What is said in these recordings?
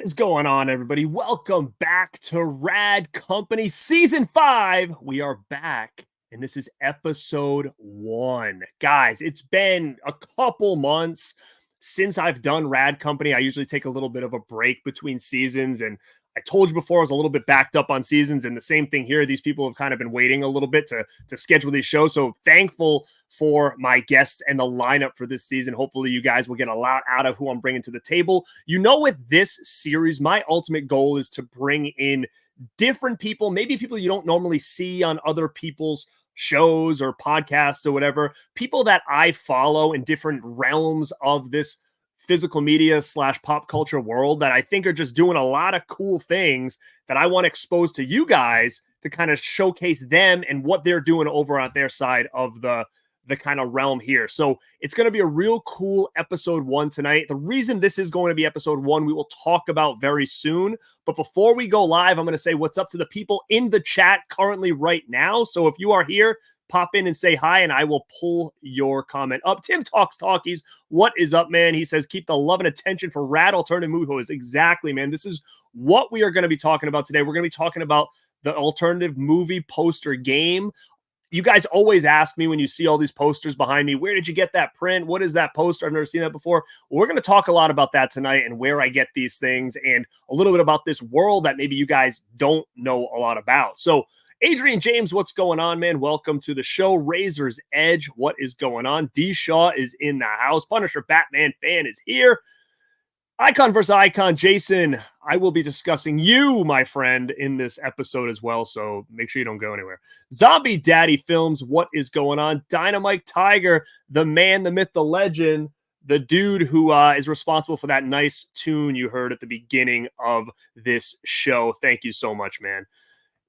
What is going on, everybody? Welcome back to Rad Company Season 5. We are back, and this is Episode 1. Guys, it's been a couple months since I've done Rad Company. I usually take a little bit of a break between seasons, and I told you before I was a little bit backed up on seasons, and the same thing here. These people have kind of been waiting a little bit to schedule these shows, so thankful for my guests and the lineup for this season. Hopefully you guys will get a lot out of who I'm bringing to the table. You know, with this series, my ultimate goal is to bring in different people, maybe people you don't normally see on other people's shows or podcasts or whatever, people that I follow in different realms of this physical media / pop culture world that I think are just doing a lot of cool things that I want to expose to you guys to kind of showcase them and what they're doing over on their side of the kind of realm here. So it's going to be a real cool episode 1 tonight. The reason this is going to be episode 1, we will talk about very soon. But before we go live, I'm going to say what's up to the people in the chat currently right now. So if you are here, pop in and say hi, and I will pull your comment up. Tim Talks Talkies, what is up, man? He says, keep the love and attention for Rad Alternative Movie Hosts. Exactly, man. This is what we are going to be talking about today. We're going to be talking about the alternative movie poster game. You guys always ask me when you see all these posters behind me, where did you get that print? What is that poster? I've never seen that before. Well, we're going to talk a lot about that tonight and where I get these things and a little bit about this world that maybe you guys don't know a lot about. So Adrian James, what's going on, man? Welcome to the show. Razor's Edge, what is going on? D. Shaw is in the house. Punisher Batman fan is here. Icon versus Icon, Jason, I will be discussing you, my friend, in this episode as well, so make sure you don't go anywhere. Zombie Daddy Films, what is going on? Dynamite Tiger, the man, the myth, the legend, the dude who is responsible for that nice tune you heard at the beginning of this show. Thank you so much, man.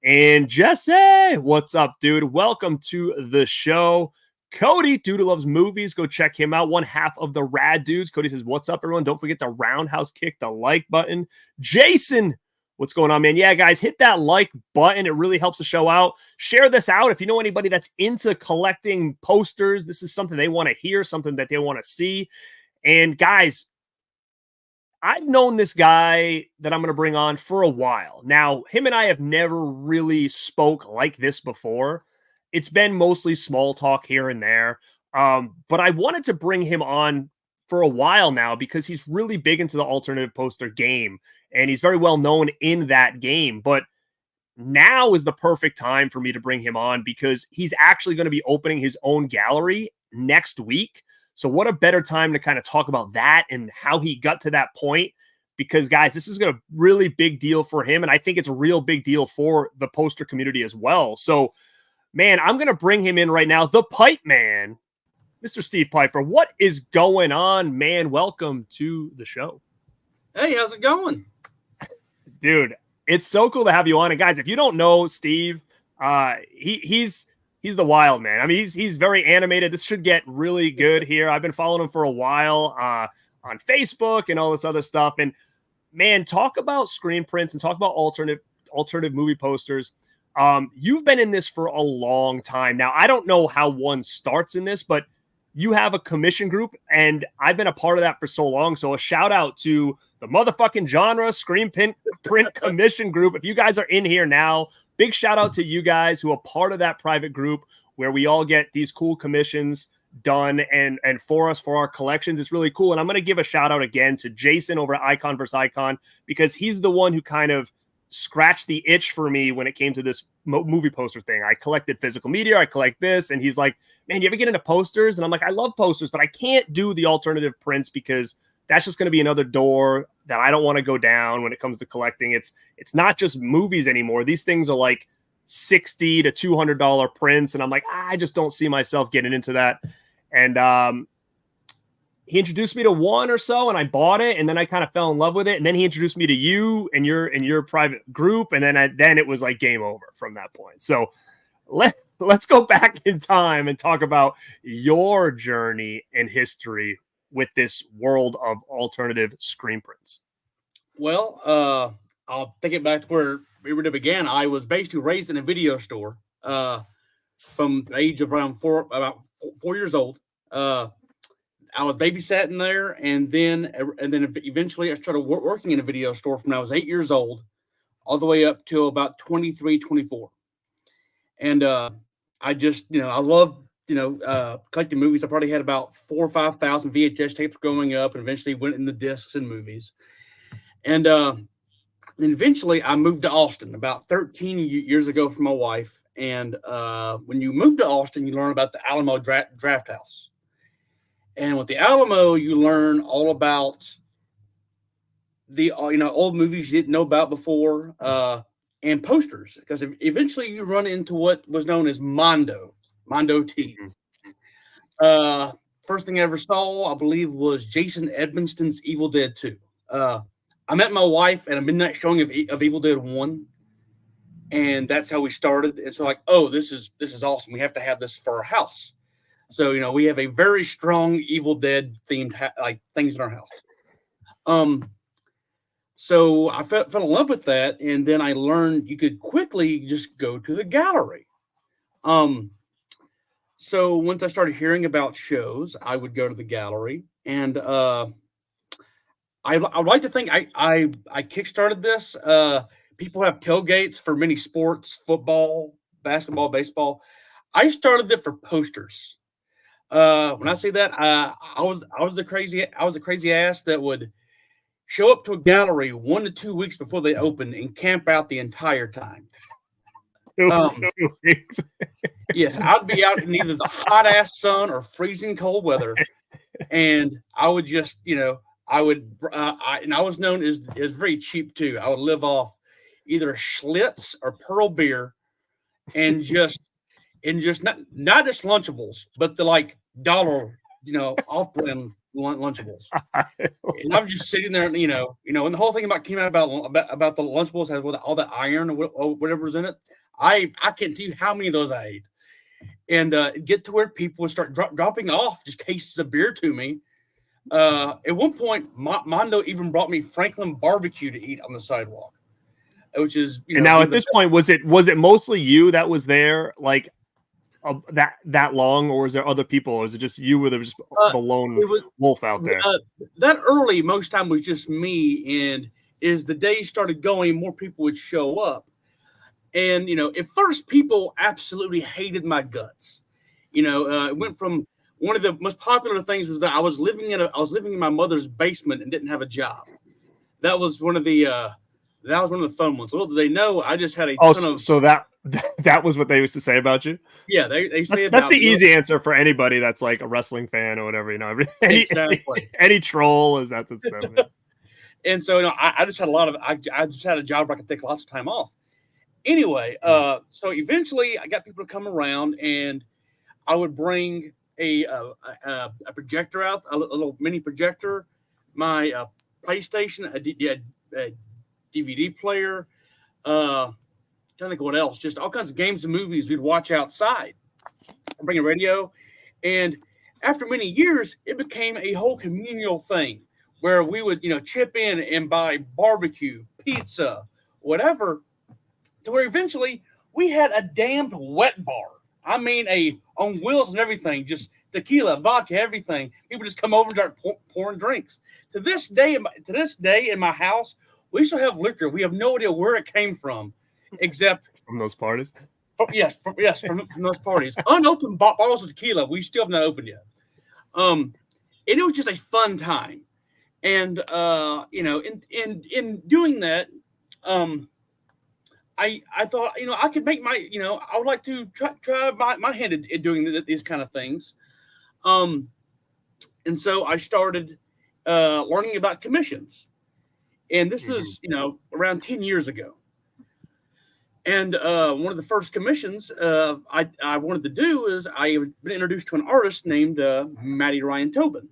And Jesse, what's up, dude? Welcome to the show. Cody, dude who loves movies, go check him out. One half of the Rad Dudes. Cody says, what's up, everyone? Don't forget to roundhouse kick the like button. Jason, what's going on, man? Yeah, guys, hit that like button. It really helps the show out. Share this out. If you know anybody that's into collecting posters, this is something they want to hear, something that they want to see. And guys, I've known this guy that I'm going to bring on for a while. Now, him and I have never really spoke like this before. It's been mostly small talk here and there. But I wanted to bring him on for a while now because he's really big into the alternative poster game. And he's very well known in that game. But now is the perfect time for me to bring him on because he's actually going to be opening his own gallery next week. So what a better time to kind of talk about that and how he got to that point. Because, guys, this is a really big deal for him. And I think it's a real big deal for the poster community as well. So, man, I'm going to bring him in right now. The Pipe Man, Mr. Steve Piper. What is going on, man? Welcome to the show. Hey, how's it going? Dude, it's so cool to have you on. And, guys, if you don't know Steve, he's the wild man. I mean, he's very animated. This should get really good here. I've been following him for a while on Facebook and all this other stuff. And, man, talk about screen prints and talk about alternative movie posters. You've been in this for a long time now. I don't know how one starts in this, but you have a commission group, and I've been a part of that for so long. So a shout out to the motherfucking genre screen print commission group. If you guys are in here now, big shout out to you guys who are part of that private group where we all get these cool commissions done and for us for our collections. It's really cool. And I'm going to give a shout out again to Jason over at Icon vs. Icon because he's the one who kind of scratched the itch for me when it came to this movie poster thing. I collected physical media. I collect this. And he's like, man, you ever get into posters? And I'm like, I love posters, but I can't do the alternative prints because that's just going to be another door that I don't want to go down when it comes to collecting. It's not just movies anymore. These things are like $60 to $200 prints. And I'm like, I just don't see myself getting into that. And, he introduced me to one or so, and I bought it, and then I kind of fell in love with it. And then he introduced me to you and your private group, and then it was like game over from that point. So let's go back in time and talk about your journey and history with this world of alternative screen prints. Well, I'll take it back to where we were to begin. I was basically raised in a video store from the age of around about 4 years old. I was babysitting there, and then eventually I started working in a video store from when I was 8 years old, all the way up to about 23, 24. And I just, I love, collecting movies. I probably had about 4 or 5,000 VHS tapes growing up, and eventually went in the discs and movies. And then eventually I moved to Austin about 13 years ago from my wife. And when you move to Austin, you learn about the Alamo Draft House. And with the Alamo, you learn all about the old movies you didn't know about before, and posters, because eventually you run into what was known as Mondo T. First thing I ever saw, I believe, was Jason Edmondson's Evil Dead 2. I met my wife at a midnight showing of Evil Dead 1, and that's how we started. It's like, oh, this is awesome. We have to have this for our house. So, we have a very strong Evil Dead themed things in our house. So I fell in love with that, and then I learned you could quickly just go to the gallery. So once I started hearing about shows, I would go to the gallery, and I would like to think I kickstarted this. People have tailgates for many sports: football, basketball, baseball. I started it for posters. When I say that, I was the crazy ass that would show up to a gallery 1 to 2 weeks before they open and camp out the entire time. 2 weeks. Yes, I'd be out in either the hot ass sun or freezing cold weather, and I would just, I was known as very cheap too. I would live off either Schlitz or Pearl beer, and just not just Lunchables, but the dollar, off-brand Lunchables. And I'm just sitting there, and and the whole thing came out about the Lunchables has all that iron or whatever's in it. I can't tell you how many of those I ate, and get to where people would start dropping off just cases of beer to me. At one point, Mondo even brought me Franklin barbecue to eat on the sidewalk, which is. And now at this point, was it mostly you that was there, that long, or was there other people, or was it just you were just the lone wolf out there? That early, most time was just me, and as the days started going, more people would show up. And at first, people absolutely hated my guts. It went from one of the most popular things was that I was living in my mother's basement and didn't have a job. That was one of the fun ones. Little did they know, I just had a ton of. So that was what they used to say about you. Yeah, they say that's the easy answer for anybody that's like a wrestling fan or whatever. Exactly. Any troll is that the stuff. And so I just had I just had a job where I could take lots of time off. Anyway, so eventually I got people to come around, and I would bring a projector out, a little mini projector, my PlayStation, a DVD player, trying to think what else, just all kinds of games and movies we'd watch outside. I bring a radio, and after many years, it became a whole communal thing where we would, chip in and buy barbecue, pizza, whatever, to where eventually we had a damned wet bar. I mean, on wheels and everything, just tequila, vodka, everything. People just come over and start pouring drinks. To this day, in my house, we still have liquor. We have no idea where it came from, except from those parties. Yes, from those parties. Unopened bottles of tequila, we still have not opened yet. And it was just a fun time. And in doing that, I thought, I could make my, I would like to try my hand at doing these kind of things. And so I started learning about commissions. And this was, around 10 years ago. And one of the first commissions I wanted to do is I had been introduced to an artist named Matty Ryan Tobin.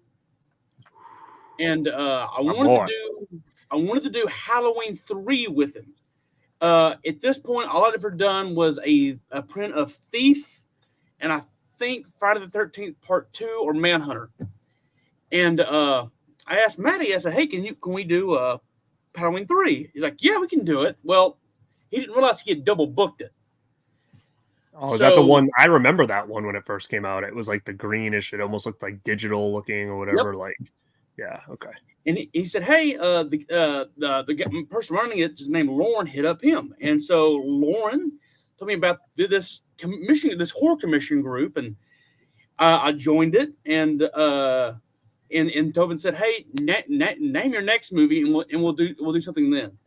And I wanted to do Halloween 3 with him. At this point, all I'd ever done was a print of Thief, and I think Friday the 13th Part 2 or Manhunter. And I asked Matty, I said, hey, can we do Halloween 3? He's like, yeah, we can do it. Well, he didn't realize he had double booked it. Oh, is that the So, one? I remember that one when it first came out. It was like the greenish. It almost looked like digital looking or yep. whatever. Like, yeah, okay. And he said, "Hey, the person running it, his name Lauren, hit up him." And so Lauren told me about this commission, this horror commission group, and I joined it. And Tobin said, "Hey, name your next movie, and we'll do something then."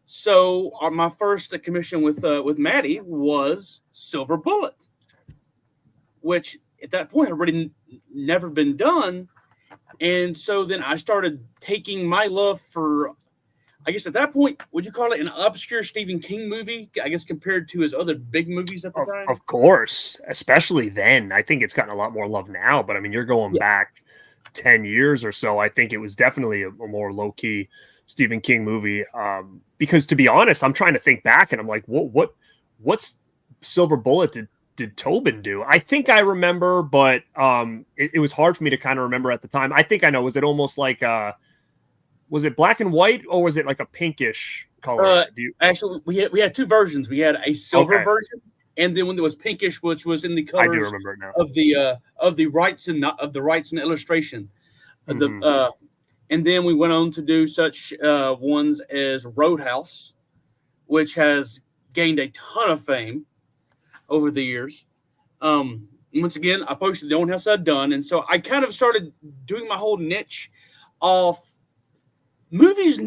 So my first commission with Maddie was Silver Bullet, which at that point had already never been done. And so then I started taking my love for, I guess at that point, would you call it an obscure Stephen King movie? I guess compared to his other big movies at the time. Of course, especially then. I think it's gotten a lot more love now, but I mean, you're going Yeah. back 10 years or so. I think it was definitely a more low key Stephen King movie. Because to be honest, I'm trying to think back and I'm like, what's Silver Bullet did Tobin do? I think I remember, but it was hard for me to kind of remember at the time. I think I know. Was it almost like was it black and white or was it like a pinkish color? Actually, we had two versions. We had a silver Okay. version, and then when there was pinkish, which was in the I do colors remember it now. of the rights and illustration. Mhm. And then we went on to do such ones as Roadhouse, which has gained a ton of fame over the years. Once again, I posted the only house I'd done, and so I kind of started doing my whole niche of movies.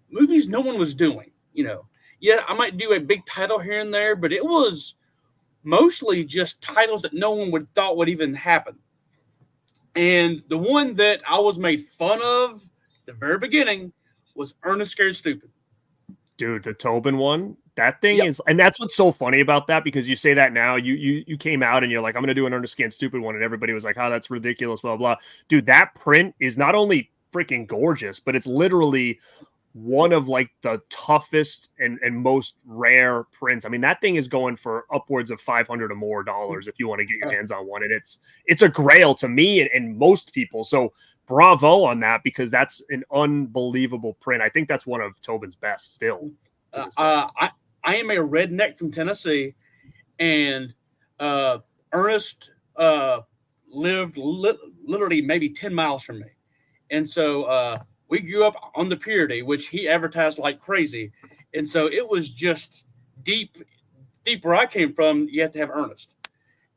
Movies no one was doing. Yeah, I might do a big title here and there, but it was mostly just titles that no one would thought would even happen. And the one that I was made fun of at the very beginning was Ernest Scared Stupid. Dude, the Tobin one, that thing Yep. is, and that's what's so funny about that, because you say that now, you came out and you're like, I'm gonna do an Ernest Scared Stupid one, and everybody was like, oh, that's ridiculous, blah blah. Dude, that print is not only freaking gorgeous, but it's literally one of like the toughest and most rare prints. I mean, that thing is going for upwards of $500 or more if you want to get your hands on one, and it's a grail to me and most people. So bravo on that, because that's an unbelievable print. I think that's one of Tobin's best still. I am a redneck from Tennessee, and Ernest lived literally maybe 10 miles from me. And so we grew up on the Purity, which he advertised like crazy. And so it was just deep where I came from, you have to have Ernest.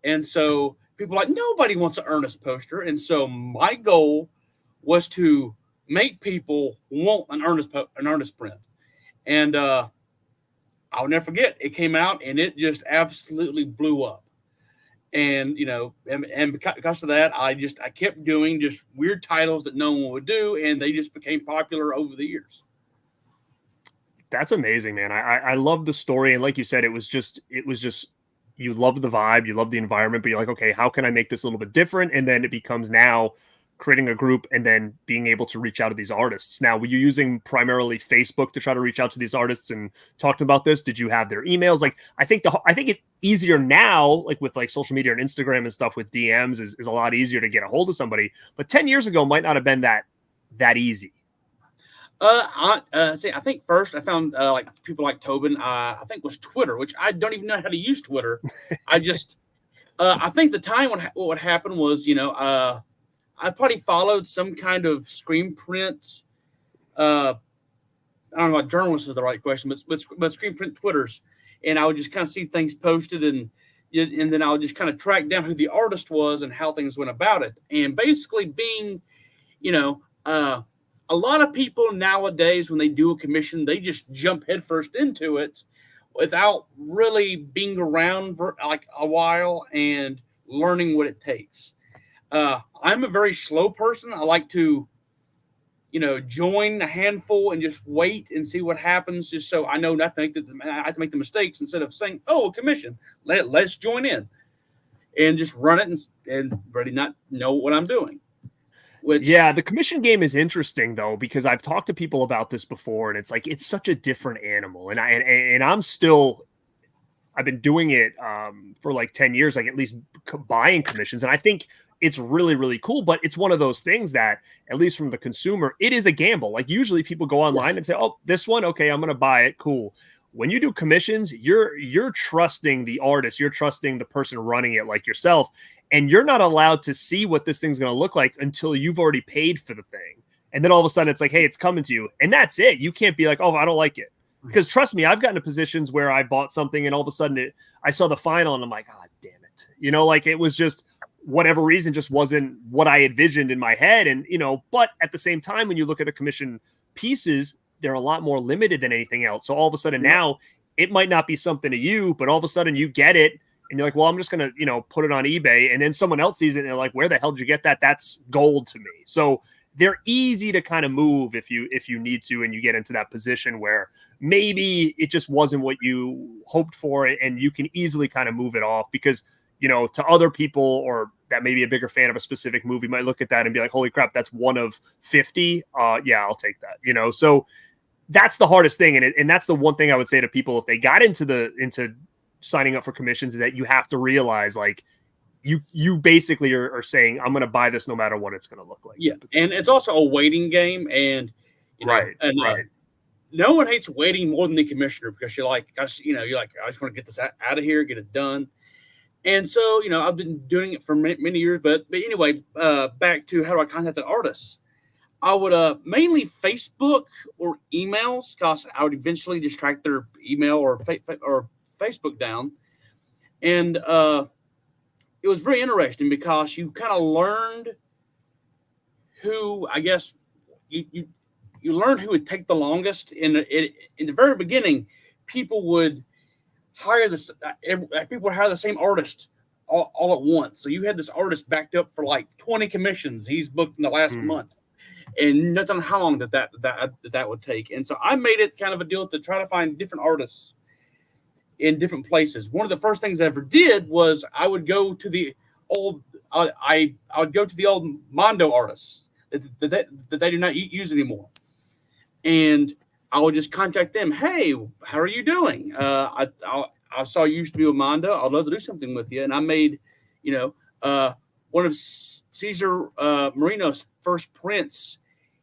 And so people were like, nobody wants an Ernest poster. And so my goal was to make people want an Ernest print. And I'll never forget, it came out and it just absolutely blew up. And and because of that, I kept doing just weird titles that no one would do, and they just became popular over the years. That's amazing, man. I love the story, and like you said, it was just you love the vibe, you love the environment, but you're like, okay, how can I make this a little bit different? And then it becomes now creating a group and then being able to reach out to these artists. Now, were you using primarily Facebook to try to reach out to these artists and talk to them about this? Did you have their emails? Like, I think it's easier now, like with like social media and Instagram and stuff with DMs is a lot easier to get a hold of somebody. But 10 years ago might not have been that easy. I think first I found like people like Tobin. I think was Twitter, which I don't even know how to use Twitter. I think the time what would happen was I probably followed some kind of screen print. I don't know if journalist is the right question, but screen print Twitters, and I would just kind of see things posted, and then I would just kind of track down who the artist was and how things went about it, and basically being, a lot of people nowadays when they do a commission, they just jump headfirst into it without really being around for like a while and learning what it takes. I'm a very slow person. I like to, join a handful and just wait and see what happens, just so I know not to make I have to make the mistakes instead of saying, "Oh, a commission, let's join in," and just run it and really not know what I'm doing. Yeah, the commission game is interesting though, because I've talked to people about this before, and it's like it's such a different animal. And I've been doing it for like 10 years, like at least buying commissions, and I think it's really, really cool. But it's one of those things that, at least from the consumer, it is a gamble. Like usually people go online and say, "Oh, this one, okay, I'm going to buy it, cool." when you do commissions, you're trusting the artist, you're trusting the person running it like yourself, and you're not allowed to see what this thing's going to look like until you've already paid for the thing. And then all of a sudden it's like, hey, it's coming to you. And that's it. You can't be like, oh, I don't like it. Because trust me, I've gotten to positions where I bought something and all of a sudden I saw the final and I'm like, oh, damn it. Like it was just whatever reason just wasn't what I envisioned in my head. And, but at the same time, when you look at the commission pieces, they're a lot more limited than anything else. So all of a sudden now it might not be something to you, but all of a sudden you get it and you're like, well, I'm just going to, put it on eBay. And then someone else sees it and they're like, where the hell did you get that? That's gold to me. So they're easy to kind of move if you need to, and you get into that position where maybe it just wasn't what you hoped for, and you can easily kind of move it off because, to other people or that may be a bigger fan of a specific movie might look at that and be like, holy crap, that's one of 50. Yeah, I'll take that, So that's the hardest thing. And that's the one thing I would say to people if they got into signing up for commissions is that you have to realize like, you basically are saying, I'm going to buy this no matter what it's going to look like. Yeah. And it's also a waiting game. And, right. No one hates waiting more than the commissioner because you're like, I just want to get this out of here, get it done. And so, I've been doing it for many years, but anyway, back to how do I contact the artists? I would mainly Facebook or emails because I would eventually just track their email or Facebook down. And, it was very interesting because you kind of learned who, I guess, you learned who would take the longest. In the very beginning, people would hire the same artist all at once. So you had this artist backed up for like 20 commissions he's booked in the last month, and not on how long that would take. And so I made it kind of a deal to try to find different artists in different places. One of the first things I ever did was I would go to the old Mondo artists that they do not use anymore, and I would just contact them. Hey, how are you doing? I saw you used to be with Mondo. I'd love to do something with you. And I made, one of Cesar Marino's first prints.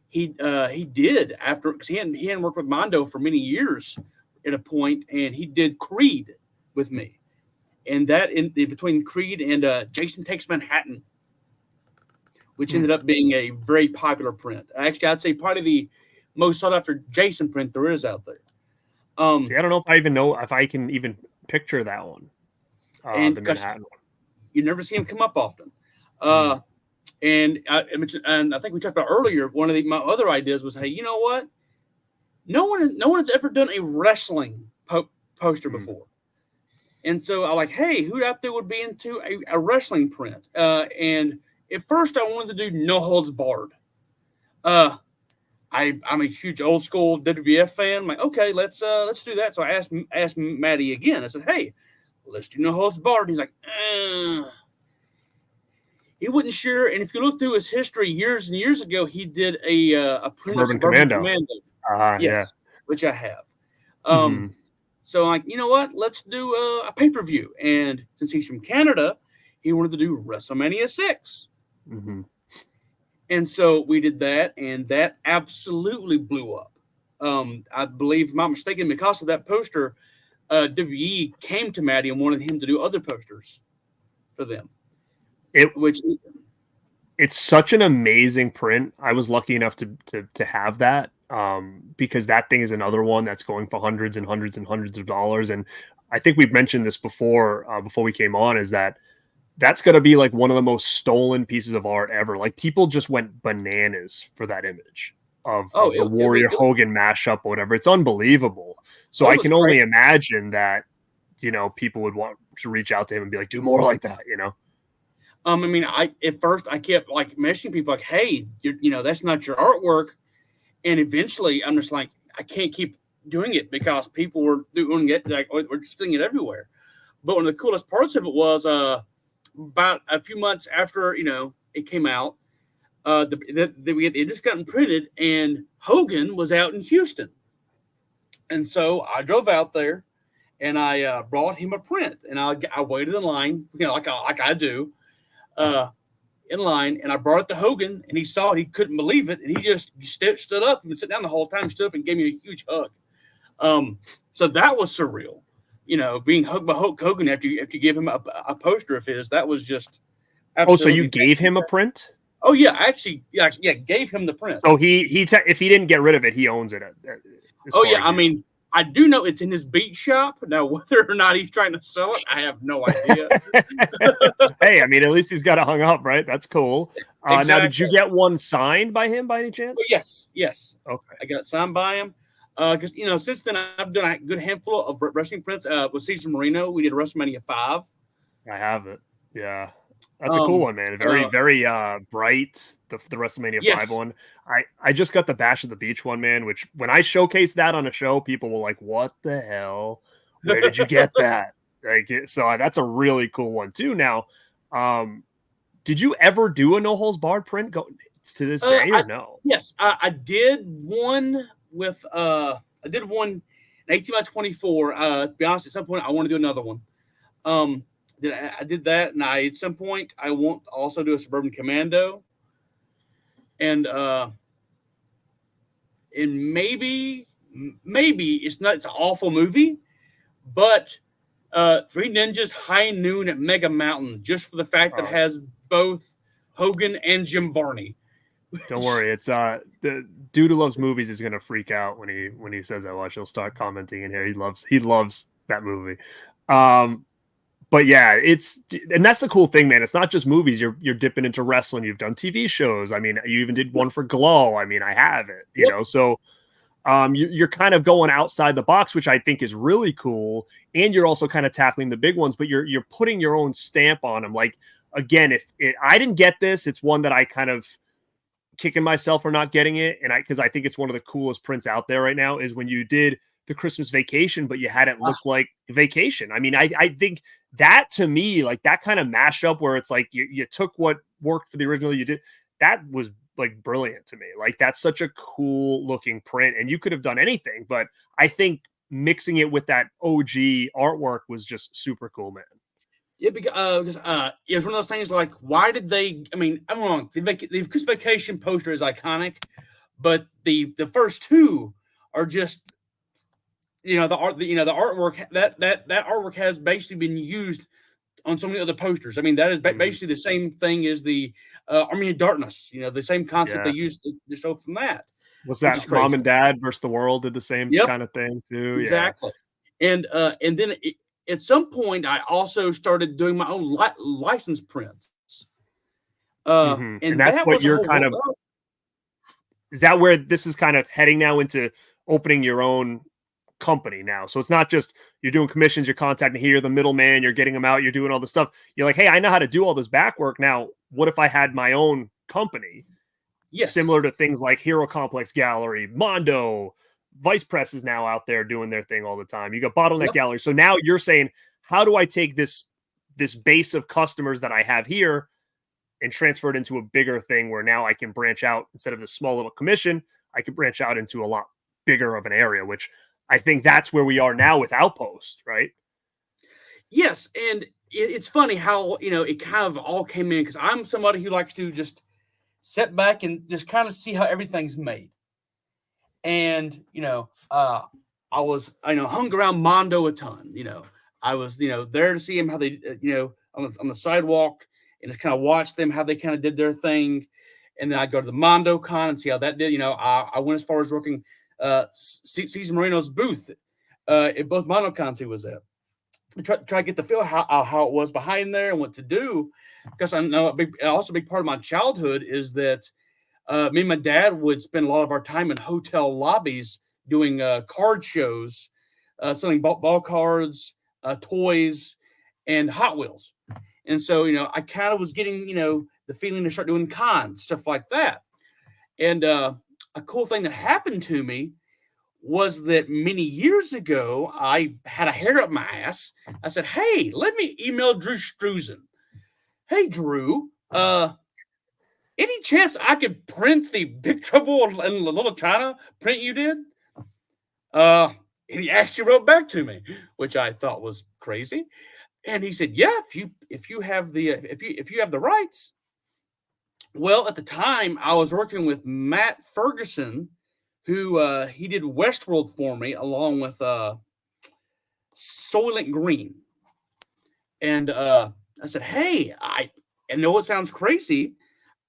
He did after because he hadn't worked with Mondo for many years. At a point, and he did Creed with me, and that in between Creed and Jason Takes Manhattan, which ended up being a very popular print. Actually, I'd say probably the most sought after Jason print there is out there. See, I don't know if I can even picture that one. And the Manhattan one. You never see him come up often. And I mentioned, and I think we talked about earlier. One of my other ideas was, hey, you know what? No one has ever done a wrestling poster before. And so I like, hey, who out there would be into a wrestling print? And at first I wanted to do No Holds Barred. I'm a huge old school WWF fan. I'm like, okay, let's do that. So I asked Maddie again. I said, hey, let's do No Holds Barred. He's like, he wasn't sure. And if you look through his history years and years ago, he did a print of Suburban Commando. Yes, yeah. Which I have. So I'm like, you know what? Let's do a pay-per-view. And since he's from Canada, he wanted to do WrestleMania 6. And so we did that, and that absolutely blew up. I believe, if I'm not mistaken, because of that poster, WWE came to Maddie and wanted him to do other posters for them. It's such an amazing print. I was lucky enough to have that. Because that thing is another one that's going for hundreds and hundreds and hundreds of dollars. And I think we've mentioned this before we came on, is that's going to be like one of the most stolen pieces of art ever. Like people just went bananas for that image of the Warrior Hogan mashup or whatever. It's unbelievable. So I can only imagine that, people would want to reach out to him and be like, do more like that, I mean, at first I kept like messaging people like, hey, that's not your artwork. And eventually, I'm just like, I can't keep doing it because people were doing it. Like, we're just doing it everywhere. But one of the coolest parts of it was about a few months after it came out, it just gotten printed, and Hogan was out in Houston, and so I drove out there, and I brought him a print, and I waited in line, like I do. In line, and I brought it to Hogan, and he saw it. He couldn't believe it, and he just stood up and sat down the whole time. He stood up and gave me a huge hug. So that was surreal. Being hugged by Hulk Hogan after you give him a poster of his. That was just Oh, so you absolutely gave him a fantastic. print? Oh yeah, actually, yeah, gave him the print. So if he didn't get rid of it, he owns it as Oh far yeah, as I you mean, I do know it's in his beat shop. Now, whether or not he's trying to sell it, I have no idea. know. Hey, I mean, at least he's got it hung up, right? That's cool. Now, did you Exactly. get one signed by him by any But chance? yes, Okay, I got it signed by him. Because since then I've done a good handful of wrestling prints. With Cesar Marino, we did WrestleMania 5. I have it. Yeah, that's a cool Um, one, man. Very, uh, very bright. The WrestleMania 5 yes, one. I just got the Bash of the Beach one, man. Which when I showcase that on a show, people will like, "What the hell? Where did you get that?" So that's a really cool one too. Now, um, did you ever do a no holds barred print to this day or I no? yes, I did one with I did one in 18 by 24. To be honest, at some point I want to do another one. Um, I did that, and at some point I want to also do a Suburban Commando, and maybe it's an awful movie, but Three Ninjas High Noon at Mega Mountain, just for the fact that it Uh, has both Hogan and Jim Varney. don't worry, it's the dude who loves movies is gonna freak out when he says that. Watch, he'll start commenting in here. He loves that movie. Um, but yeah, and that's the cool thing, man. It's not just movies. You're dipping into wrestling. You've done TV shows. I mean, you even did one for Glow. I mean, I have it. Yep. So you're kind of going outside the box, which I think is really cool. And you're also kind of tackling the big ones, but you're putting your own stamp on them. Like again, I didn't get this, it's one that I kind of kicking myself for not getting it, and because I think it's one of the coolest prints out there right now is when you did the Christmas Vacation, but you had it look like the Vacation. I mean, I think that to me, like that kind of mashup where it's like you took what worked for the original, you did that was like brilliant to me. Like that's such a cool looking print, and you could have done anything, but I think mixing it with that OG artwork was just super cool, man. Yeah, because it's one of those things like, why did they? I mean, I'm wrong. The Christmas Vacation poster is iconic, but the first two are just the art. The artwork that artwork has basically been used on so many other posters. I mean, that is basically the same thing as the Army of Darkness. The same concept they Yeah. used to show from that, Was which is that Mom crazy. and Dad versus the World did the same Yep, kind of thing too? Yeah. exactly. And then at some point, I also started doing my own license prints. And And that's that what was a you're whole kind world. of is that where this is kind of heading now into opening your own company now? So it's not just you're doing commissions, you're contacting here, the middleman, you're getting them out, you're doing all this stuff. You're like, hey, I know how to do all this back work. Now, what if I had my own company Yes. similar to things like Hero Complex Gallery, Mondo, Vice Press is now out there doing their thing all the time. You got Bottleneck Yep. Gallery. So now you're saying, how do I take this base of customers that I have here and transfer it into a bigger thing where now I can branch out instead of this small little commission, I can branch out into a lot bigger of an area, which I think that's where we are now with Outpost, right? Yes. And it's funny how, it kind of all came in because I'm somebody who likes to just sit back and just kind of see how everything's made. And, I was, hung around Mondo a ton. I was, there to see them how they, on the sidewalk and just kind of watch them how they kind of did their thing. And then I go to the Mondo Con and see how that did. I went as far as working Cesar Marino's booth at both Mondo Cons he was at. Try to get the feel how it was behind there and what to do. Because I know also a big part of my childhood is that me and my dad would spend a lot of our time in hotel lobbies doing card shows, selling ball cards, toys, and Hot Wheels. And so, I kind of was getting, the feeling to start doing cons, stuff like that. And a cool thing that happened to me was that many years ago, I had a hair up my ass. I said, hey, let me email Drew Struzan. Hey, Drew, any chance I could print the Big Trouble in Little China print you did? And he actually wrote back to me, which I thought was crazy. And he said, yeah, if you have the rights. Well, at the time, I was working with Matt Ferguson, who he did Westworld for me along with Soylent Green. And I said, hey, I know it sounds crazy.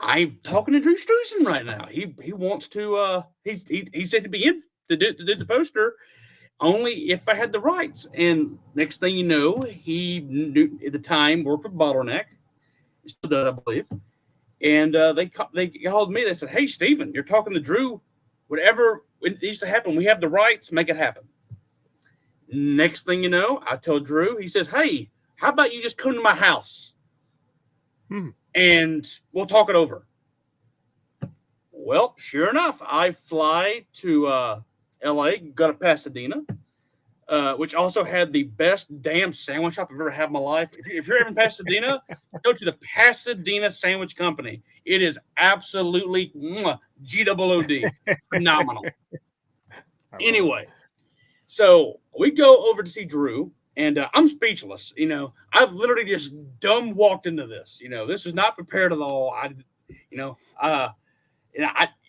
I'm talking to Drew Struzan right now. He wants to he said to be in to do the poster only if I had the rights. And next thing you know, he knew at the time worked with Bottleneck, still does, I believe. And they called me. They said, hey, Steven, you're talking to Drew. Whatever it needs to happen, we have the rights. Make it happen. Next thing you know, I told Drew. He says, hey, how about you just come to my house and we'll talk it over. Well, sure enough, I fly to L.A., go to Pasadena, which also had the best damn sandwich shop I've ever had in my life. If you're ever in Pasadena, go to the Pasadena Sandwich Company. It is absolutely GWOD. Phenomenal. Anyway, so we go over to see Drew, and I'm speechless. I've literally just dumb walked into this. This is not prepared at all.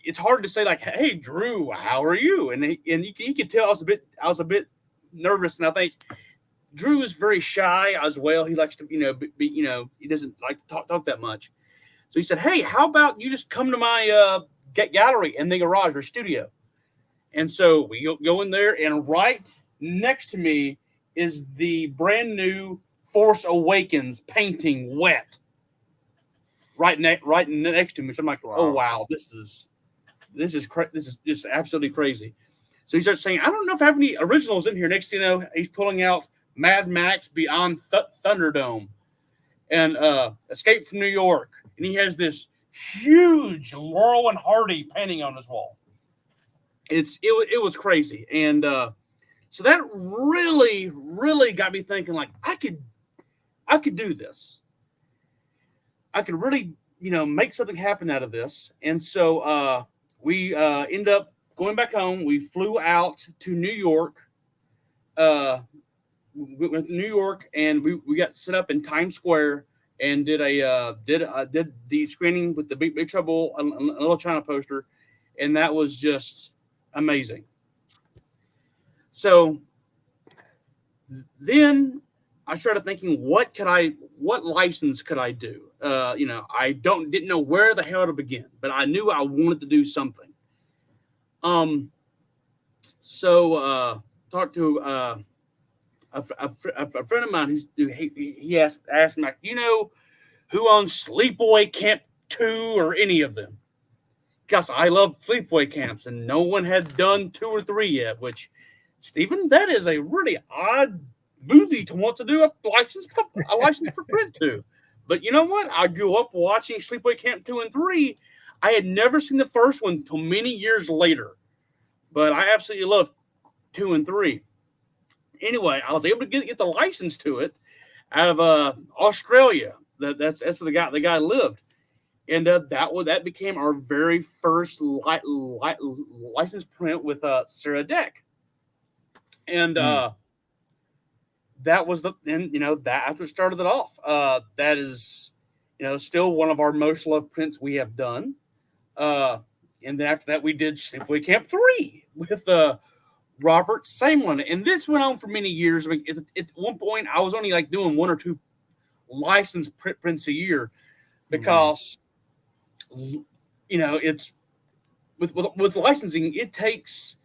It's hard to say like, "Hey, Drew, how are you?" And you could tell I was a bit nervous, and I think Drew is very shy as well. He likes to, he doesn't like to talk that much. So he said, "Hey, how about you just come to my gallery in the garage or studio?" And so we go in there, and right next to me is the brand new Force Awakens painting, wet. Right next to me. So I'm like, oh wow, this is just absolutely crazy. So he starts saying, I don't know if I have any originals in here. Next thing you know, he's pulling out Mad Max Beyond Thunderdome and Escape from New York, and he has this huge Laurel and Hardy painting on his wall. It was crazy, and so that really got me thinking, like, I could do this. I could really, make something happen out of this. And so we end up going back home. We flew out to New York. We went to New York, and we got set up in Times Square and did the screening with the Big Trouble and Little China poster, and that was just amazing. So then I started thinking, what license could I do? I didn't know where the hell to begin, but I knew I wanted to do something. So talked to a friend of mine he asked me, like, who owns Sleepaway Camp 2 or any of them? Because I love sleepaway camps, and no one had done 2 or 3 yet. Which, Stephen, that is a really odd movie to want to do a license for print to. But you know what? I grew up watching Sleepaway Camp 2 and 3. I had never seen the first one until many years later. But I absolutely love 2 and 3. Anyway, I was able to get the license to it out of Australia. That's where the guy lived. And that became our very first license print with Sarah Deck. And that was that's what started it off. That is, still one of our most loved prints we have done. And then after that, we did Sleepaway Camp 3 with Robert, same one. And this went on for many years. I mean, at one point, I was only like doing 1 or 2 licensed prints a year because, it's with licensing, it takes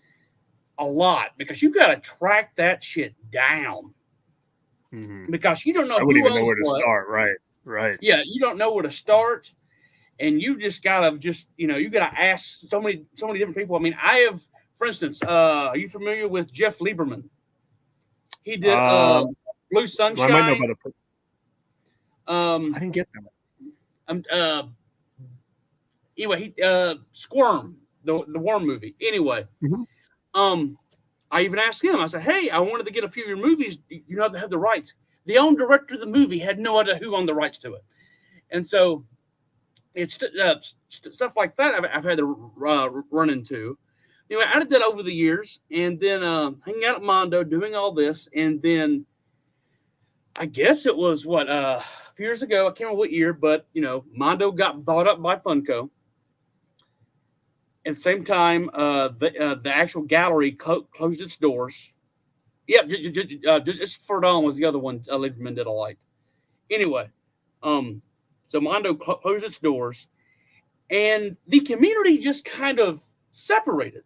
a lot because you got to track that shit down. Because you don't know. I wouldn't even know where to start. Right. Yeah, you don't know where to start, and you just gotta you gotta ask so many different people. I mean, I have, for instance, are you familiar with Jeff Lieberman? He did Blue Sunshine. Well, I might know about I didn't get that. Anyway, Squirm, the Worm movie. Anyway, I even asked him. I said, "Hey, I wanted to get a few of your movies. You have to have the rights." The own director of the movie had no idea who owned the rights to it, and so it's stuff like that I've had to run into. Anyway, I did that over the years, and then hanging out at Mondo, doing all this, and then I guess it was a few years ago. I can't remember what year, but Mondo got bought up by Funko. At the same time, the actual gallery closed its doors. Yep, just for Dawn was the other one Lieberman did I liked. Anyway, so Mondo closed its doors, and the community just kind of separated.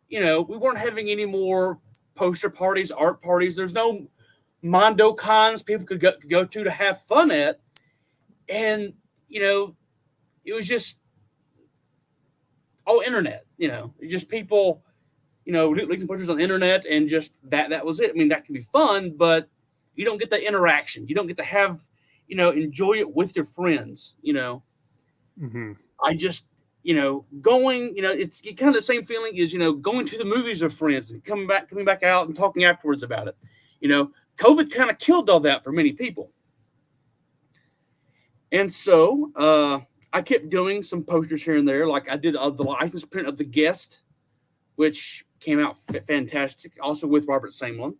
We weren't having any more poster parties, art parties. There's no Mondo cons people could go to have fun at, and it was just all internet. Just people, leaking posters on the internet, and just that was it. I mean, that can be fun, but you don't get the interaction. You don't get to have, enjoy it with your friends. Mm-hmm. I just, going, it's kind of the same feeling as, going to the movies with friends and coming back out and talking afterwards about it. COVID kind of killed all that for many people. And so I kept doing some posters here and there. Like I did the license print of The Guest, which came out fantastic, also with Robert Samlin.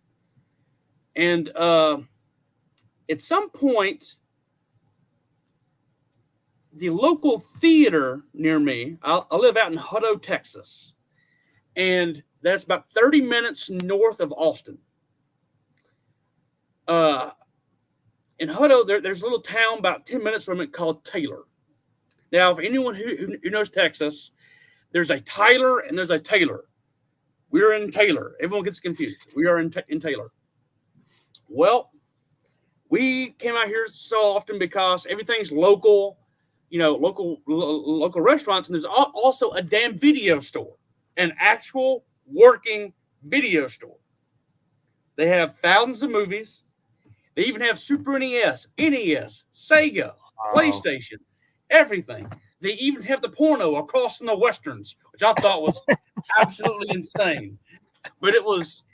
And at some point, the local theater near me, I live out in Hutto, Texas, and that's about 30 minutes north of Austin. In Hutto, there's a little town about 10 minutes from it called Taylor. Now, for anyone who knows Texas, there's a Tyler and there's a Taylor. We're in Taylor. Everyone gets confused. We are in Taylor. Well, we came out here so often because everything's local, local restaurants, and there's also a damn video store, an actual working video store. They have thousands of movies. They even have Super NES, Sega, PlayStation, everything. They even have the porno across from the Westerns, which I thought was absolutely insane. But it was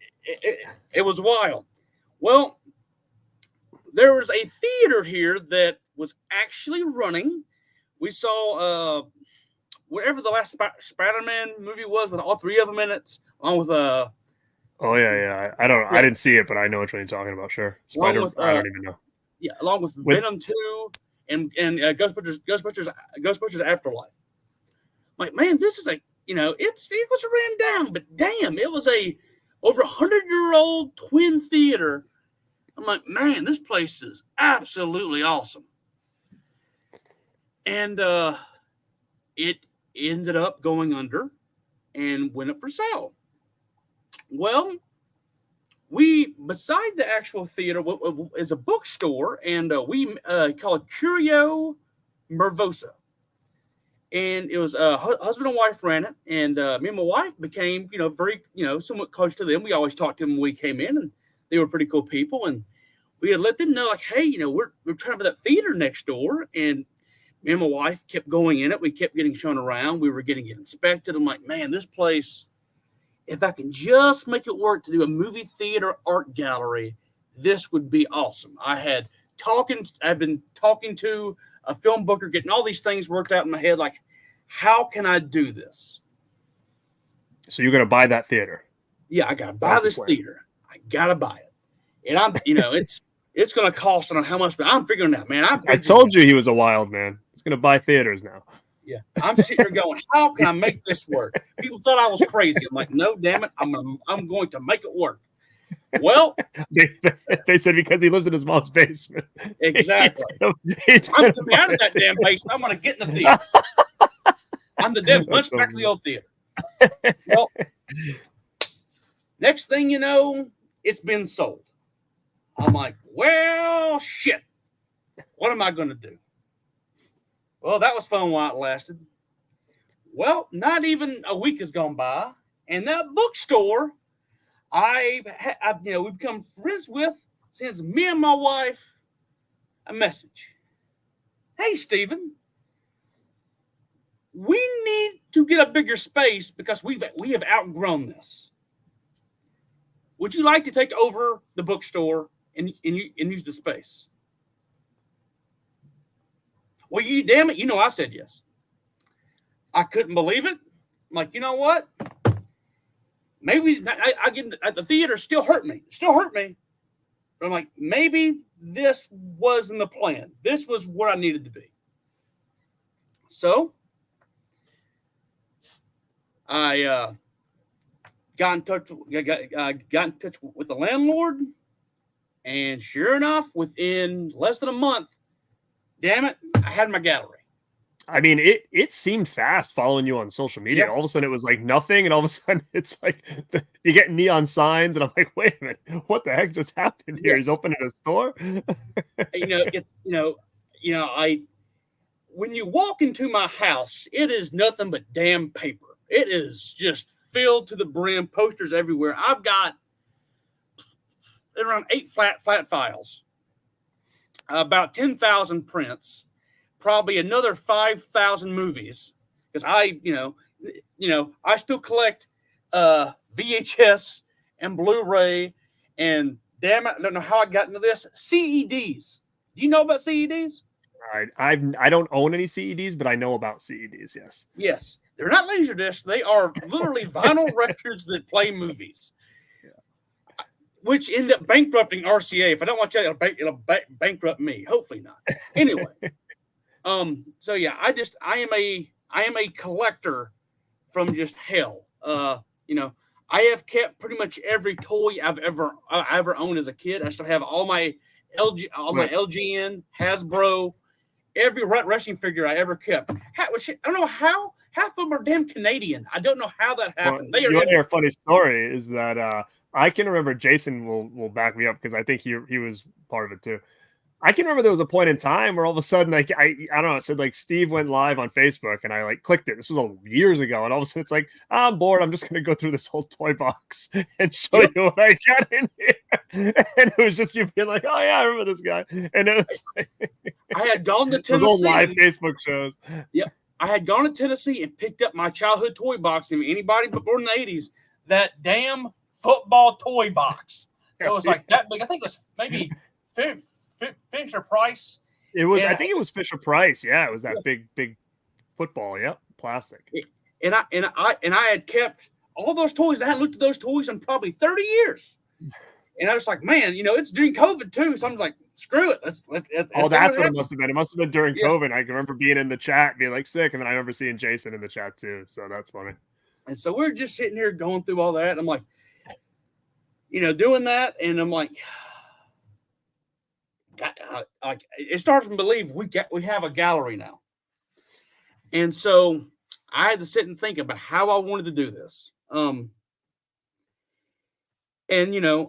wild. Well, there was a theater here that was actually running. We saw whatever the last Spider-Man movie was with all three of them in it, along with Oh yeah. I didn't see it, but I know which one you're talking about. Sure, I don't even know. Yeah, along with Venom 2 and Ghostbusters Afterlife. Like, man, this is it was ran down, but damn, it was a over 100-year-old twin theater. I'm like, man, this place is absolutely awesome. And it ended up going under and went up for sale. Well, beside the actual theater, is a bookstore, and we call it Curio Mervosa. And it was husband and wife ran it, and me and my wife became, very, somewhat close to them. We always talked to them when we came in, and they were pretty cool people. And we had let them know, like, hey, we're trying to that theater next door. And me and my wife kept going in it. We kept getting shown around. We were getting it inspected. I'm like, man, this place, if I can just make it work to do a movie theater art gallery, this would be awesome. I've been talking to a film booker, getting all these things worked out in my head. Like, how can I do this? So you're going to buy that theater? Yeah, I got to buy this theater. I got to buy it. And I'm, it's going to cost, I don't know how much, but I'm figuring it out, man. I told you he was a wild man. He's going to buy theaters now. Yeah, I'm sitting here going, how can I make this work? People thought I was crazy. I'm like, no, damn it, I'm going to make it work. Well, they said because he lives in his mom's basement. Exactly. I'm coming out of that damn basement. I'm going to get in the theater. I'm the damn hunchback of the old theater. Well, next thing you know, it's been sold. I'm like, well, shit. What am I going to do? Well, that was fun while it lasted. Well, not even a week has gone by, and that bookstore we've become friends with, sends me and my wife a message. Hey, Stephen, we need to get a bigger space because we have outgrown this. Would you like to take over the bookstore and use the space? Well, damn it, I said yes. I couldn't believe it. I'm like, you know what? Maybe I get at the theater still hurt me. But I'm like, maybe this wasn't the plan. This was where I needed to be. So I got in touch with the landlord, and sure enough, within less than a month, damn it, I had my gallery. I mean, it seemed fast following you on social media. Yep. All of a sudden, it was like nothing, and all of a sudden, it's like you get neon signs, and I'm like, wait a minute, what the heck just happened here? He's Yes. opening a store. I when you walk into my house, it is nothing but damn paper. It is just filled to the brim, posters everywhere. I've got around 8 flat files, about 10,000 prints, probably another 5,000 movies. Because I still collect VHS and Blu-ray, and damn it, I don't know how I got into this. CEDs. Do you know about CEDs? I don't own any CEDs, but I know about CEDs. Yes. Yes, they're not laser discs. They are literally vinyl records that play movies, which end up bankrupting RCA. If I don't watch that, it'll bankrupt me. Hopefully not. Anyway, so yeah, I am a collector from just hell. I have kept pretty much every toy I've ever owned as a kid. I still have all my LGN, Hasbro, every wrestling figure I ever kept. I don't know how. Half of them are damn Canadian. I don't know how that happened. Well, you want to hear a funny story is that I can remember, Jason will back me up because I think he was part of it too. I can remember there was a point in time where all of a sudden, like, I don't know, it said like Steve went live on Facebook, and I like clicked it. This was years ago, and all of a sudden it's like, I'm bored. I'm just gonna go through this whole toy box and show you what I got in here. And it was just you being like, oh yeah, I remember this guy. And it was like, I had gone to Tennessee. Those old live Facebook shows. Yep. I had gone to Tennessee and picked up my childhood toy box. And anybody born in the 80s, that damn football toy box. It was like that big. I think it was maybe Fisher Price. It was. I think it was Fisher Price. Yeah, it was that big football. Yep, plastic. And I had kept all those toys. I hadn't looked at those toys in probably 30 years. And I was like, man, it's during COVID too. So I'm like, screw it. Let's that's what it must have been. It must have been during COVID. I can remember being in the chat, being like sick, and then I remember seeing Jason in the chat too. So that's funny. And so we're just sitting here going through all that. And I'm like, doing that, and I'm like, it starts to believe we have a gallery now. And so I had to sit and think about how I wanted to do this. And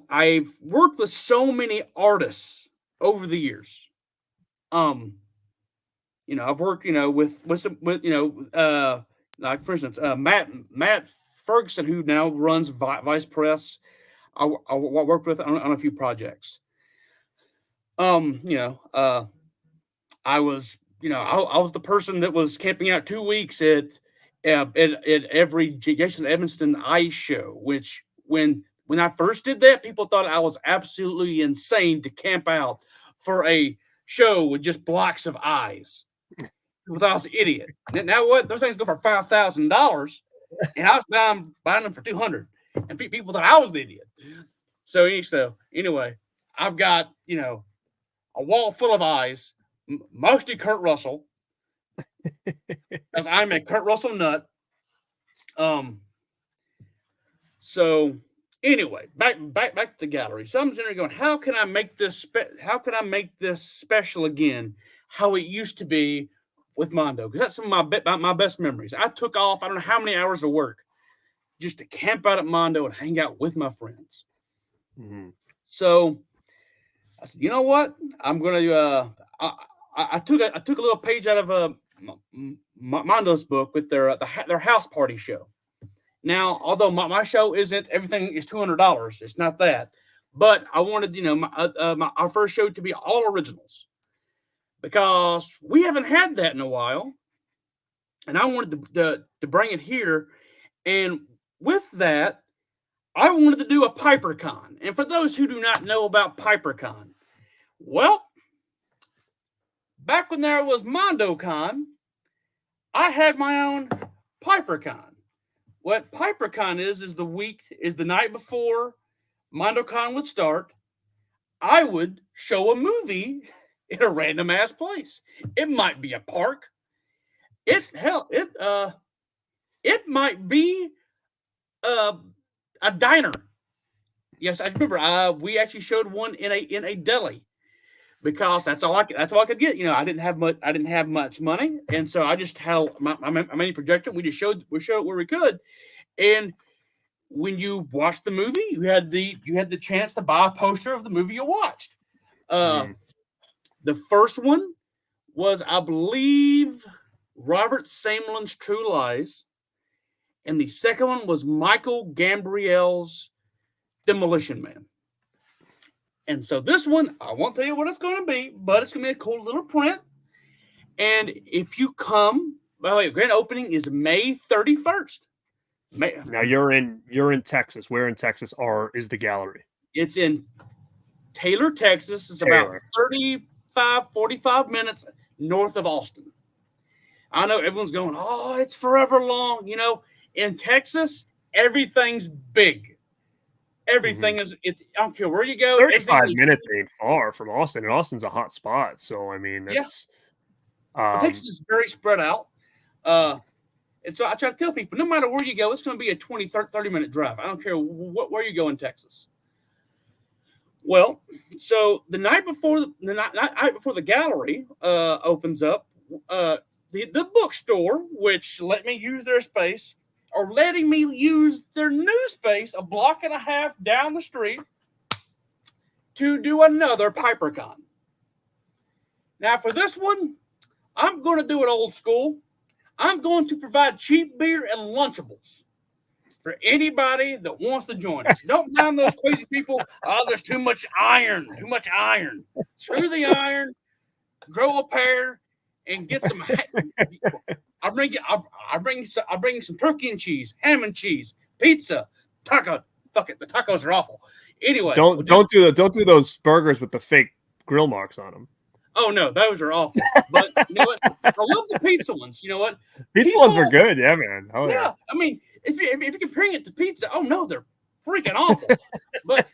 I've worked with so many artists over the years. I've worked, like for instance, Matt Ferguson, who now runs Vice Press. I worked with on a few projects. I was the person that was camping out 2 weeks at every Jason Evanston ice show, which when I first did that, people thought I was absolutely insane to camp out for a show with just blocks of eyes. I thought I was an idiot. Now what? Those things go for $5,000, and I was buying them for $200, and people thought I was the idiot. So anyway, I've got a wall full of eyes, mostly Kurt Russell, because I'm a Kurt Russell nut. So anyway, back to the gallery. So I'm sitting there going, how can I make this special again? How it used to be with Mondo, because that's some of my best memories. I took off, I don't know how many hours of work just to camp out at Mondo and hang out with my friends. Mm-hmm. So I said, you know what? I'm gonna. I took a little page out of Mondo's book with their house party show. Now, although my show isn't everything is $200, it's not that. But I wanted our first show to be all originals, because we haven't had that in a while, and I wanted to bring it here. And with that, I wanted to do a PiperCon. And for those who do not know about PiperCon, well, back when there was MondoCon, I had my own PiperCon. What PiperCon is the night before MondoCon would start. I would show a movie in a random ass place. It might be a park. It might be a diner. Yes, I remember. We actually showed one in a deli because that's all I could get. I didn't have much. I didn't have much money, and so I just held my mini projector. We showed it where we could, and when you watched the movie, you had the chance to buy a poster of the movie you watched. The first one was, I believe, Robert Samlin's True Lies, and the second one was Michael Gambriel's Demolition Man. And so this one, I won't tell you what it's going to be, but it's going to be a cool little print. And if you come, by the way, grand opening is May 31st. Now you're in Texas. Where in Texas is the gallery? It's in Taylor, Texas. It's about 45 minutes north of Austin. I know everyone's going, oh, it's forever long. In Texas, everything's big. Everything is. I don't care where you go. 35 minutes ain't far from Austin, and Austin's a hot spot. So I mean, it's Texas is very spread out. And so I try to tell people, no matter where you go, it's going to be a 20, 30-minute drive. I don't care where you go in Texas. Well, so the night before the gallery opens up, the bookstore, which let me use their space, are letting me use their new space a block and a half down the street to do another PiperCon. Now, for this one, I'm going to do it old school. I'm going to provide cheap beer and Lunchables for anybody that wants to join us. Don't mind those crazy people. Oh, there's too much iron. Too much iron. Screw the iron. Grow a pair and get some. I'll bring some turkey and cheese, ham and cheese, pizza, taco. Fuck it, the tacos are awful. Anyway, don't do those burgers with the fake grill marks on them. Oh no, those are awful. But you know what? I love the pizza ones. You know what? Pizza ones are good, yeah, man. Oh yeah. I mean, if you're comparing it to pizza, oh no, they're freaking awful. But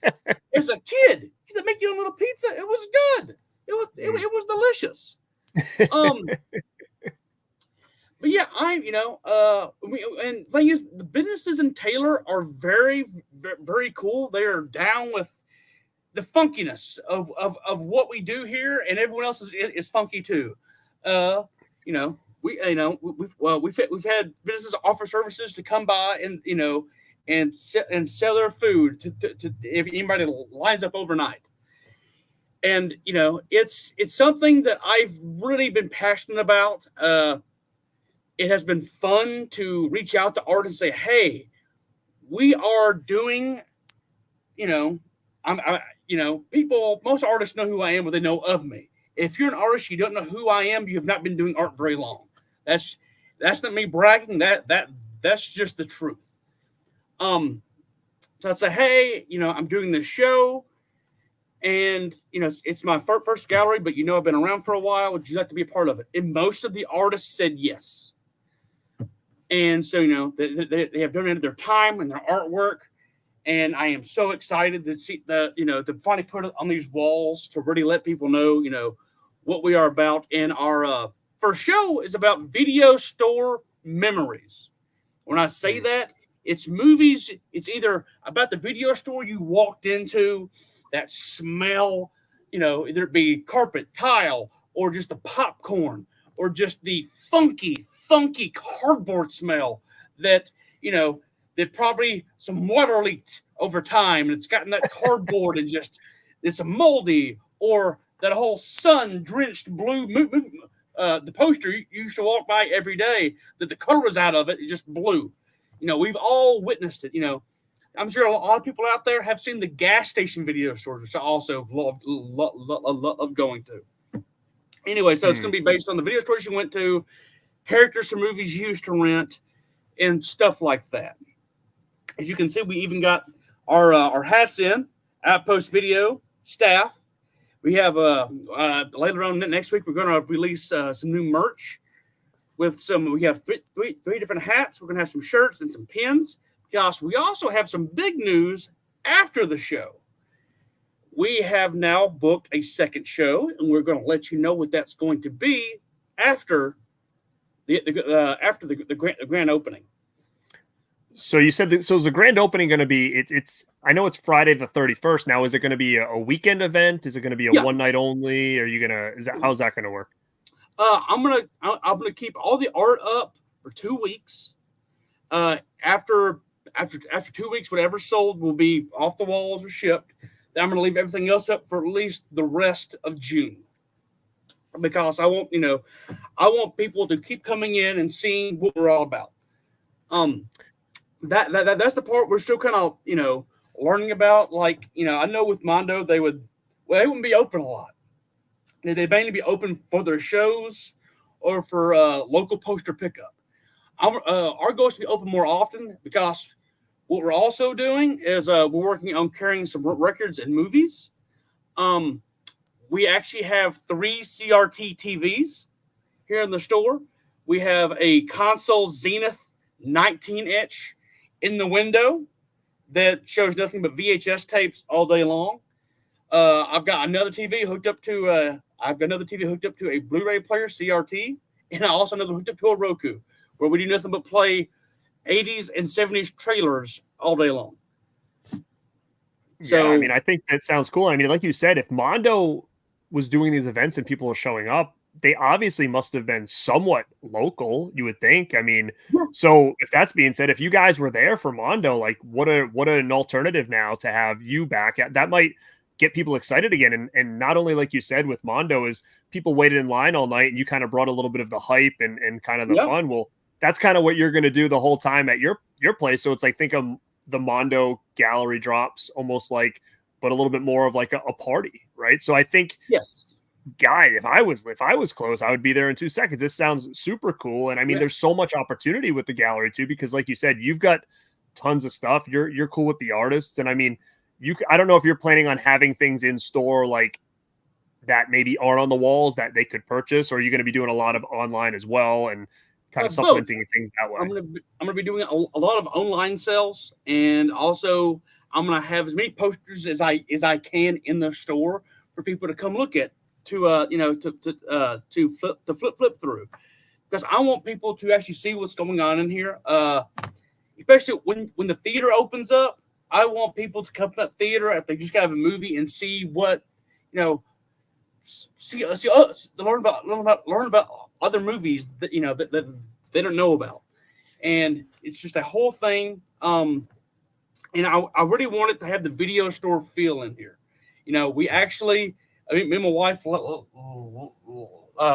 as a kid, to make your own little pizza, it was good. It was delicious. But yeah, and thing is, the businesses in Taylor are very, very cool. They are down with the funkiness of what we do here, and everyone else is funky too. We've had businesses offer services to come by and sell their food to if anybody lines up overnight. And it's something that I've really been passionate about. It has been fun to reach out to artists and say, "Hey, we are doing," people. Most artists know who I am, or they know of me. If you're an artist, you don't know who I am. You have not been doing art very long. That's not me bragging. That's just the truth. So I'd say, hey, I'm doing this show, and it's my first gallery, but I've been around for a while. Would you like to be a part of it? And most of the artists said yes. And so they have donated their time and their artwork, and I am so excited to see to finally put it on these walls to really let people know what we are about. And our first show is about video store memories. When I say that, it's movies. It's either about the video store you walked into, that smell, either it be carpet, tile, or just the popcorn, or just the funky cardboard smell that that probably some water leaked over time and it's gotten that cardboard and just it's a moldy, or that whole sun-drenched blue the poster you used to walk by every day, that the color was out of it, just blue. We've all witnessed it. I'm sure a lot of people out there have seen the gas station video stores, which I also love going to. Anyway, so it's going to be based on the video stores you went to, characters from movies you used to rent, and stuff like that. As you can see, we even got our hats in. Outpost Video staff. We have later on next week, we're going to release some new merch with some. We have three different hats. We're going to have some shirts and some pins. Because we also have some big news after the show. We have now booked a second show, and we're going to let you know what that's going to be after the grand opening. So you said that, so is the grand opening going to be, it's, I know it's Friday the 31st. Now, is it going to be a weekend event? Is it going to be a Yeah. one night only? Are you going to, how's that going to work? I'm gonna keep all the art up for 2 weeks. After 2 weeks, whatever's sold will be off the walls or shipped. Then I'm gonna leave everything else up for at least the rest of June, because I want people to keep coming in and seeing what we're all about. That's the part we're still kind of learning about. Like, I know with Mondo they wouldn't be open a lot. They'd mainly be open for their shows or for local poster pickup. Our goal is to be open more often, because what we're also doing is we're working on carrying some records and movies. We actually have 3 CRT TVs here in the store. We have a console Zenith 19-inch in the window that shows nothing but VHS tapes all day long. I've got another TV hooked up to a Blu-ray player CRT, and I also have another hooked up to a Roku, where we do nothing but play 80s and 70s trailers all day long. So, yeah, I mean, I think that sounds cool. I mean, like you said, if Mondo was doing these events and people were showing up, they obviously must have been somewhat local, you would think. I mean, so if that's being said, if you guys were there for Mondo, like what an alternative now to have you back. That might get people excited again. And not only, like you said, with Mondo, is people waited in line all night and you kind of brought a little bit of the hype and kind of the fun. Well, that's kind of what you're going to do the whole time at your place. So it's like, think of the Mondo gallery drops almost like, but a little bit more of like a party, right? So I think, yes, guy, if I was close, I would be there in 2 seconds. This sounds super cool. And I mean, there's so much opportunity with the gallery too, because like you said, you've got tons of stuff. You're cool with the artists. And I mean, I don't know if you're planning on having things in store like that maybe aren't on the walls that they could purchase, or are you going to be doing a lot of online as well and kind of supplementing things that way? I'm going to be doing a lot of online sales, and also I'm going to have as many posters as I can in the store for people to come look at, to flip through, because I want people to actually see what's going on in here. Especially when the theater opens up, I want people to come to that theater if they just got a movie and see what learn about other movies that that they don't know about, and it's just a whole thing. And I really wanted to have the video store feel in here. We actually, me and my wife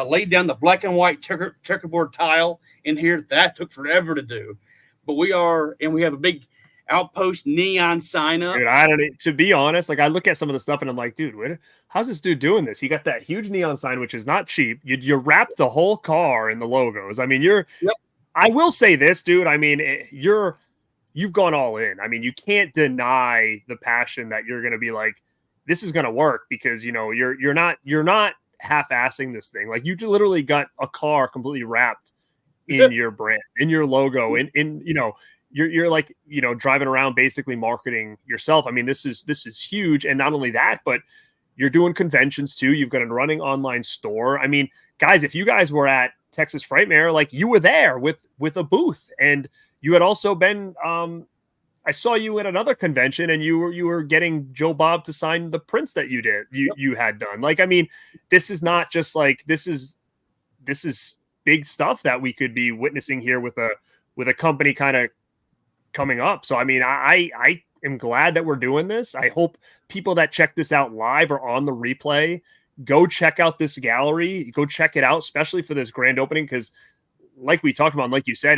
laid down the black and white checkerboard tile in here. That took forever to do, but we have a big Outpost neon sign up. Dude, I don't know. To be honest, like I look at some of the stuff and I'm like, dude, how's this dude doing this? He got that huge neon sign, which is not cheap. You wrap the whole car in the logos. I mean, I will say this, dude. I mean, you've gone all in. I mean, you can't deny the passion that you're going to be like, this is going to work, because you're not half-assing this thing. Like, you literally got a car completely wrapped in your brand, in your logo, in you're like, driving around basically marketing yourself. I mean, this is huge. And not only that, but you're doing conventions too. You've got a running online store. I mean, guys, if you guys were at Texas Frightmare, like you were there with a booth, and you had also been, I saw you at another convention and you were getting Joe Bob to sign the prints that you had done. Like, I mean, this is not just like, this is big stuff that we could be witnessing here with a company kind of coming up. So, I mean, I am glad that we're doing this. I hope people that check this out live or on the replay, go check out this gallery, go check it out, especially for this grand opening. Cause like we talked about, and like you said,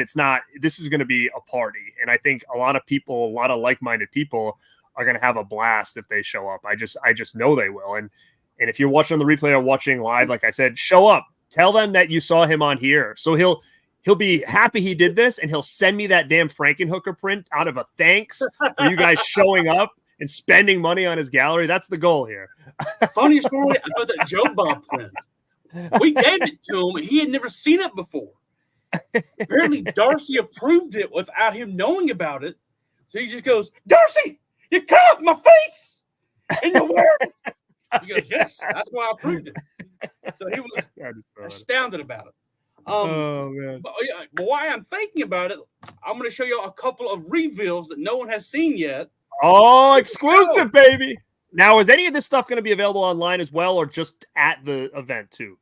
this is going to be a party. And I think a lot of people, a lot of like-minded people are going to have a blast if they show up. I just know they will. And if you're watching on the replay or watching live, like I said, show up, tell them that you saw him on here. So he'll be happy he did this, and he'll send me that damn Frankenhooker print out of a thanks for you guys showing up and spending money on his gallery. That's the goal here. Funny story about that Joe Bob print. We gave it to him, and he had never seen it before. Apparently, Darcy approved it without him knowing about it. So he just goes, "Darcy, you cut off my face, and you wear it." He goes, "Yes, that's why I approved it." So he was astounded about it. Oh man. But while I'm thinking about it, I'm going to show you a couple of reveals that no one has seen yet. Oh, exclusive, baby. Now, is any of this stuff going to be available online as well, or just at the event too?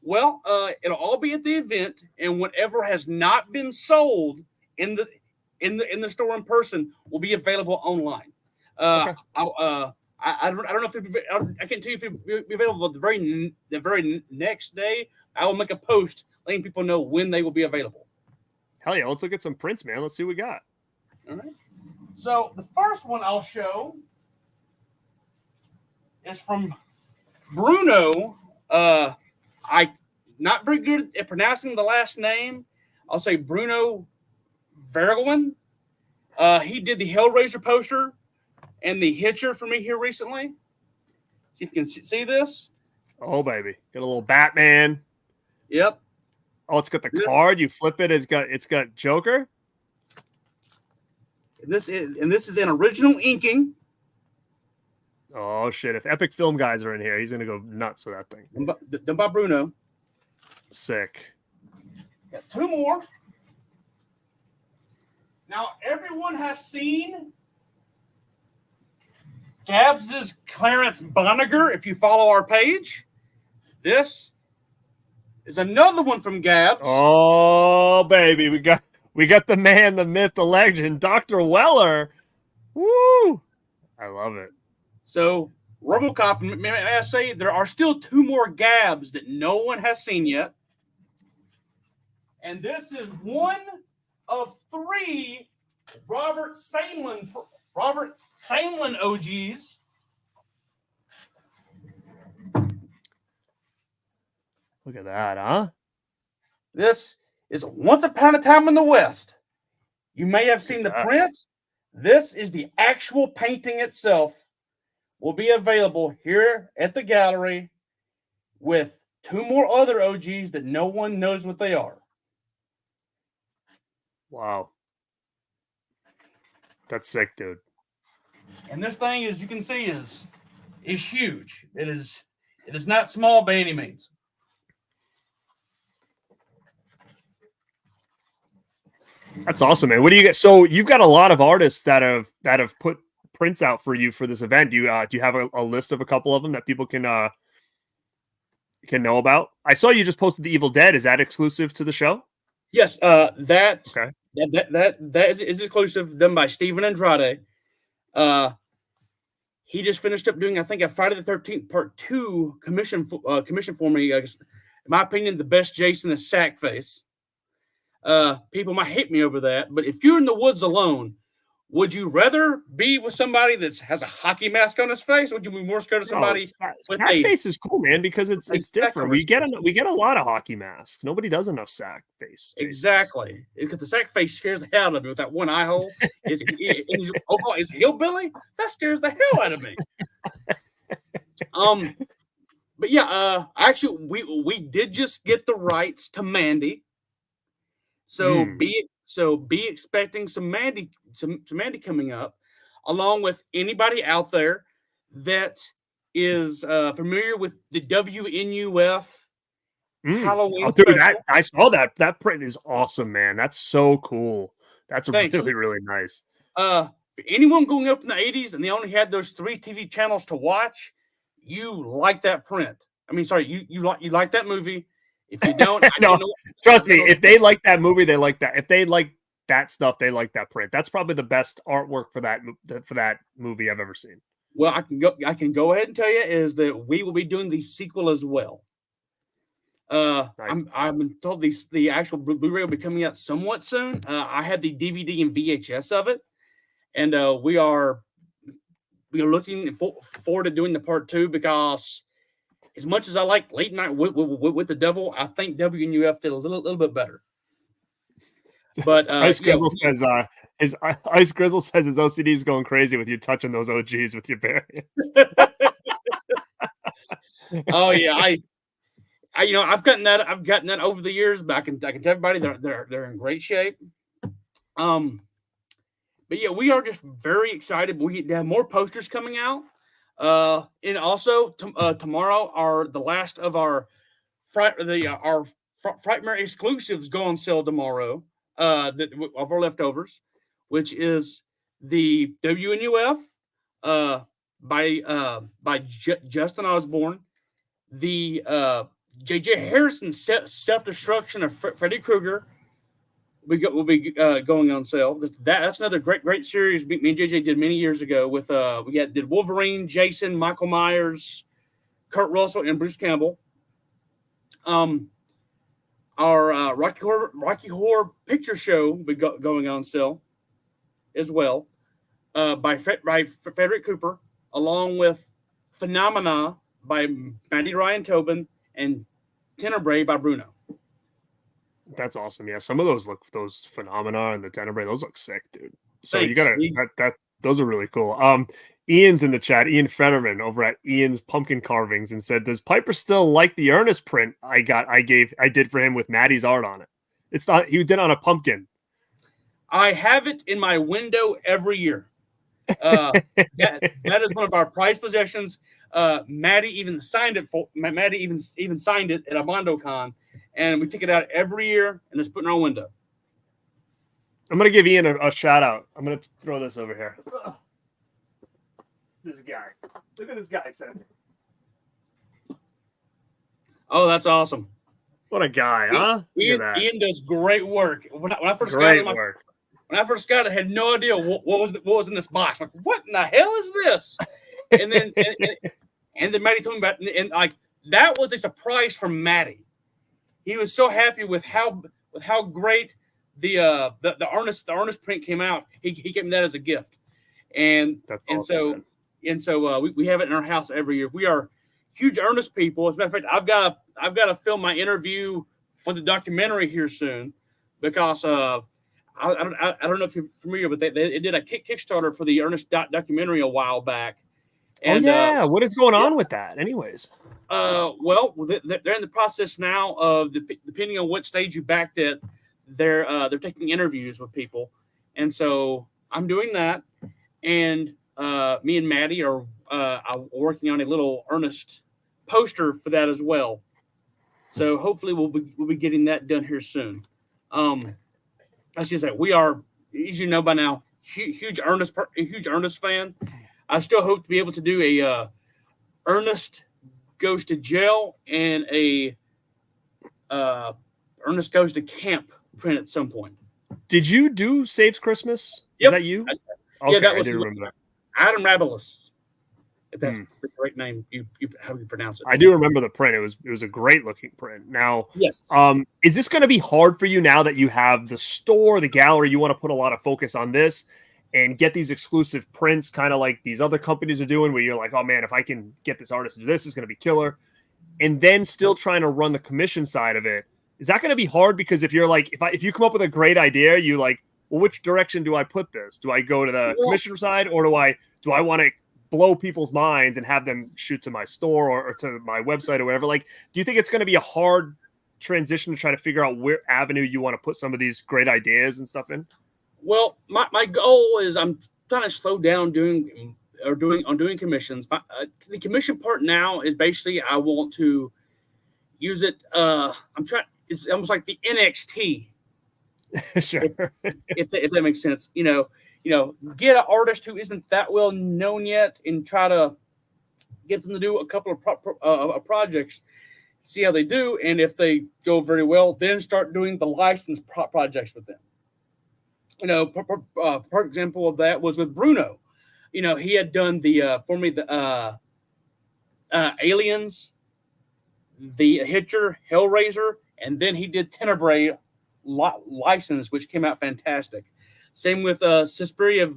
Well, it'll all be at the event, and whatever has not been sold in the store in person will be available online. Okay. I don't know if I can't tell you if it'll be available the very next day. I will make a post letting people know when they will be available. Hell yeah, let's look at some prints, man. Let's see what we got. All right. So the first one I'll show is from Bruno. I not very good at pronouncing the last name. I'll say Bruno Vergewin. He did the Hellraiser poster and the Hitcher for me here recently. See if you can see this. Oh baby, got a little Batman. Yep. Oh, it's got the card. You flip it. It's got Joker. This is an original inking. Oh shit! If Epic Film guys are in here, he's gonna go nuts for that thing. Done by Bruno. Sick. Got two more. Now everyone has seen Gabs's Clarence Boniger. If you follow our page, this is another one from Gabs. Oh baby, we got the man, the myth, the legend, Dr. Weller. Woo! I love it. So, RoboCop, may I say, there are still two more Gabs that no one has seen yet. And this is one of three Robert Sainlin OGs. Look at that, huh? This is Once Upon a Time in the West. You may have seen the print. This is the actual painting itself. Will be available here at the gallery with two more other OGs that no one knows what they are. Wow. That's sick, dude. And this thing, as you can see, is huge. It is not small by any means. That's awesome, man. What do you get? So you've got a lot of artists that have put prints out for you for this event. Do you have a list of a couple of them that people can know about? I saw you just posted the Evil Dead. Is that exclusive to the show? Yes, that is exclusive, done by Steven Andrade. He just finished up doing, I think, a Friday the 13th Part 2 commission for me. In my opinion, the best Jason is Sackface. People might hate me over that, but if you're in the woods alone, would you rather be with somebody that has a hockey mask on his face? Or would you be more scared of somebody? Sack face is cool, man, because it's different. We get a lot of hockey masks. Nobody does enough sack face. Exactly, because the sack face scares the hell out of me with that one eye hole. Is hillbilly? That scares the hell out of me. But yeah, actually, we did just get the rights to Mandy, so be expecting some Mandy coming up, along with anybody out there that is familiar with the WNUF Halloween. Oh, dude, I saw that. That print is awesome, man. That's so cool. That's really, really nice. For anyone growing up in the 80s and they only had those 3 TV channels to watch, you like that print. I mean, sorry, you like that movie. If you don't, trust me. If they like that movie, they like that. If they like that stuff, they like that print. That's probably the best artwork for that movie I've ever seen. Well, I can go ahead and tell you is that we will be doing the sequel as well. Nice. I've been told the actual Blu-ray will be coming out somewhat soon. I had the DVD and VHS of it, and we are looking forward to doing the part 2, because as much as I like Late Night with the Devil, I think WNUF did a little bit better. But Ice Grizzle says his OCD is going crazy with you touching those OGs with your variants. Oh yeah, I've gotten that over the years, but I can tell everybody they're in great shape. But yeah, we are just very excited. We have more posters coming out. And also tomorrow are the last of our Frightmare exclusives go on sale tomorrow. Of our leftovers, which is the WNUF by Justin Osborne, the J.J. Harrison self-destruction of Freddy Krueger will be going on sale. That's another great series me and JJ did many years ago with did Wolverine, Jason, Michael Myers, Kurt Russell, and Bruce Campbell. Our Rocky Horror Picture Show will be going on sale as well by Frederick Cooper, along with Phenomena by Maddie Ryan Tobin and Tenebrae by Bruno. That's awesome. Yeah, some of those Phenomena and the Tenebrae, those look sick, dude. So Thanks. You gotta those are really cool. Ian's in the chat, Ian Fetterman over at Ian's Pumpkin Carvings, and said, "Does Piper still like the Ernest print I did for him with Maddie's art on it? It's not he did on a pumpkin." I have it in my window every year. That is one of our prized possessions. Maddie even signed it at AmondoCon, and we take it out every year and it's put in our window. I'm gonna give Ian a shout out. I'm gonna throw this over here. This guy. Look at this guy, Sam. Oh, that's awesome. What a guy, huh? Ian does great work. When I first got it, I had no idea what was in this box. Like, what in the hell is this? And then and then Maddie told me about it, and like that was a surprise from Maddie. He was so happy with how great the Ernest print came out. He gave me that as a gift, and that's awesome, so we have it in our house every year. We are huge Ernest people. As a matter of fact, I've got to film my interview for the documentary here soon, because I don't know if you're familiar, but they did a Kickstarter for the Ernest documentary a while back. And, what is going on with that, anyways? Well, they're in the process now of depending on what stage you backed it, they're taking interviews with people, and so I'm doing that, and me and Maddie are working on a little Ernest poster for that as well. So hopefully we'll be getting that done here soon. That's just that we are, as you know by now, huge Ernest fan. I still hope to be able to do a Ernest Goes to Jail and a Ernest Goes to Camp print at some point. Did you do Saves Christmas? Yep. Is that you? Yeah, that was remember that. Adam Rabelis. If that's the right name, how you pronounce it. I do remember the print. It was a great looking print. Now, yes. Is this going to be hard for you now that you have the store, the gallery? You want to put a lot of focus on this and get these exclusive prints, kind of like these other companies are doing, where you're like, oh man, if I can get this artist to do this, it's going to be killer. And then still trying to run the commission side of it. Is that going to be hard? Because if you're like, if you come up with a great idea, you like, well, which direction do I put this? Do I go to the commissioner side, or do I want to blow people's minds and have them shoot to my store or to my website or whatever? Like, do you think it's going to be a hard transition to try to figure out where avenue you want to put some of these great ideas and stuff in? Well, my goal is I'm trying to slow down doing commissions. The commission part now is basically I want to use it. It's almost like the NXT. Sure. If that makes sense. You know, get an artist who isn't that well known yet and try to get them to do a couple of projects, see how they do, and if they go very well, then start doing the licensed projects with them. You know, for example of that was with Bruno. You know, he had done for me the Aliens, the Hitcher, Hellraiser, and then he did Tenebrae license, which came out fantastic. Same with Suspiria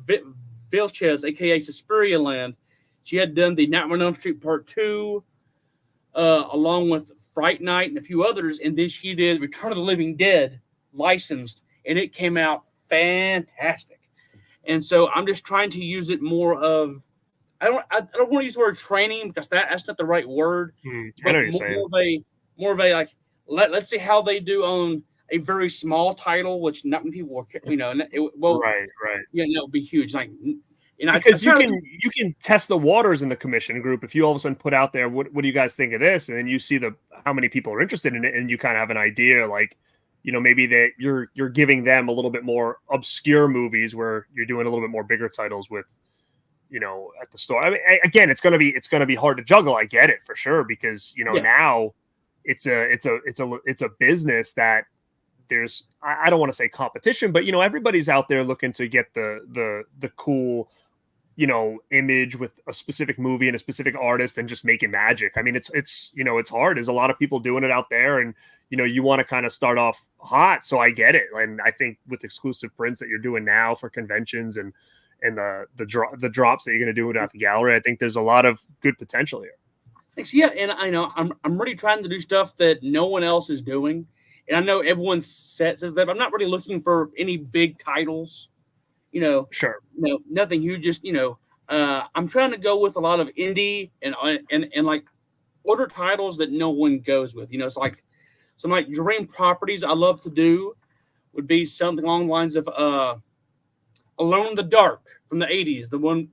Vilches, aka Suspiria Land. She had done the Nightmare on Elm Street Part 2, along with Fright Night and a few others, and then she did Return of the Living Dead licensed, and it came out fantastic. And so I'm just trying to use it more of, I don't want to use the word training because that's not the right word. I know what you're saying. More of a like, let's see how they do on a very small title, which not many people will, you know, right. Yeah, it'll be huge. Like And because you can test the waters in the commission group. If you all of a sudden put out there, what do you guys think of this? And then you see how many people are interested in it, and you kind of have an idea, like, maybe that you're giving them a little bit more obscure movies where you're doing a little bit more bigger titles with, at the store. I mean, again, it's gonna be hard to juggle. I get it for sure, because Yes. now it's a business that there's, I don't want to say competition, but everybody's out there looking to get the cool image with a specific movie and a specific artist and just making magic. I mean, it's it's hard. There's a lot of people doing it out there, and you want to kind of start off hot. So I get it. And I think with exclusive prints that you're doing now for conventions and the drops that you're going to do at the gallery, I think there's a lot of good potential here. Thanks. Yeah, and I know I'm really trying to do stuff that no one else is doing. And I know everyone says that, but I'm not really looking for any big titles, Sure. Nothing huge. Just, I'm trying to go with a lot of indie and like order titles that no one goes with. It's like some like dream properties I love to do would be something along the lines of Alone in the Dark from the 80s. The one,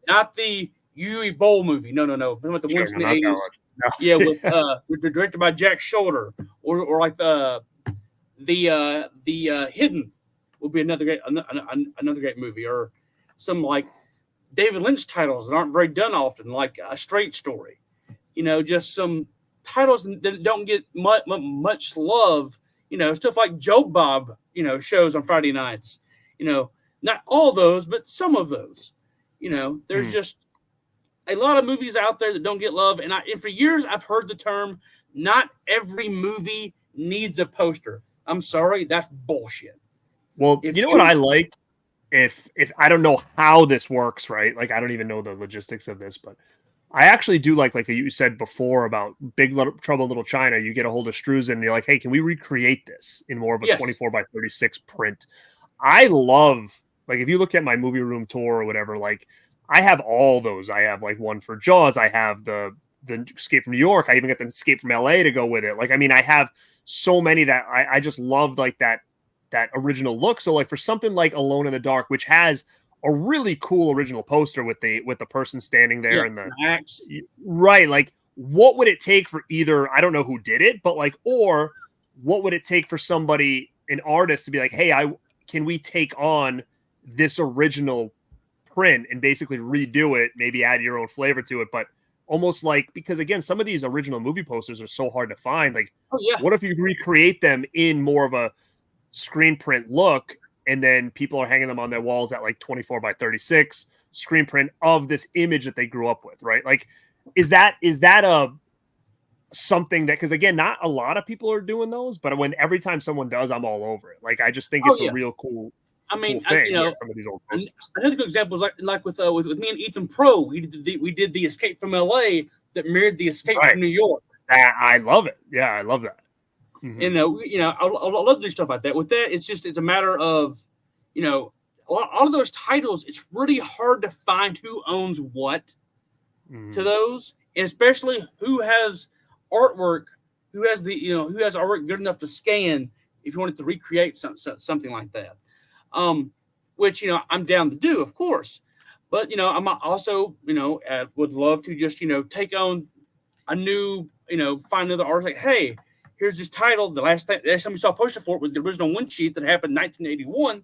not the Uwe Boll movie. No. With the ones from the 80s. No. Yeah, with directed by Jack Shoulder, or like the Hidden will be another great movie, or some like David Lynch titles that aren't very done often, like A Straight Story. Just some titles that don't get much love. Stuff like Joke Bob, shows on Friday nights. Not all those, but some of those. There's just a lot of movies out there that don't get love, and for years I've heard the term, not every movie needs a poster. I'm sorry, that's bullshit. Well, what I like, if I don't know how this works, right? Like, I don't even know the logistics of this, but I actually do like you said before about Big Trouble in Little China. You get a hold of Struzan and you're like, hey, can we recreate this in more of a 24 by 36 print? I love, like, if you look at my movie room tour or whatever, like, I have all those. I have like one for Jaws. I have the Escape from New York. I even got the Escape from LA to go with it. Like, I mean, I have so many that I just love, like that original look. So like for something like Alone in the Dark, which has a really cool original poster with the person standing there and the axe. Right. Like, what would it take for either, I don't know who did it, but like, or what would it take for somebody, an artist, to be like, hey, can we take on this original print and basically redo it, maybe add your own flavor to it, but almost like, because again, some of these original movie posters are so hard to find. Like, what if you recreate them in more of a screen print look, and then people are hanging them on their walls at like 24 by 36 screen print of this image that they grew up with, right? Like, is that a something that, because again, not a lot of people are doing those, but every time someone does, I'm all over it. Like, I just think it's a real cool. I mean, cool thing, some of these old posters. Another good example is like with me and Ethan Pro, we did the Escape from LA that mirrored the Escape from New York. I love it. Yeah, I love that. Mm-hmm. I love to do stuff like that. With that, it's a matter of, all of those titles. It's really hard to find who owns what to those, and especially who has artwork, who has artwork good enough to scan if you wanted to recreate something like that. Which, I'm down to do, of course, but, I'm also, would love to just, take on a new, find another artist, like, hey, here's this title. The last time we saw a poster for it was the original one sheet that happened in 1981.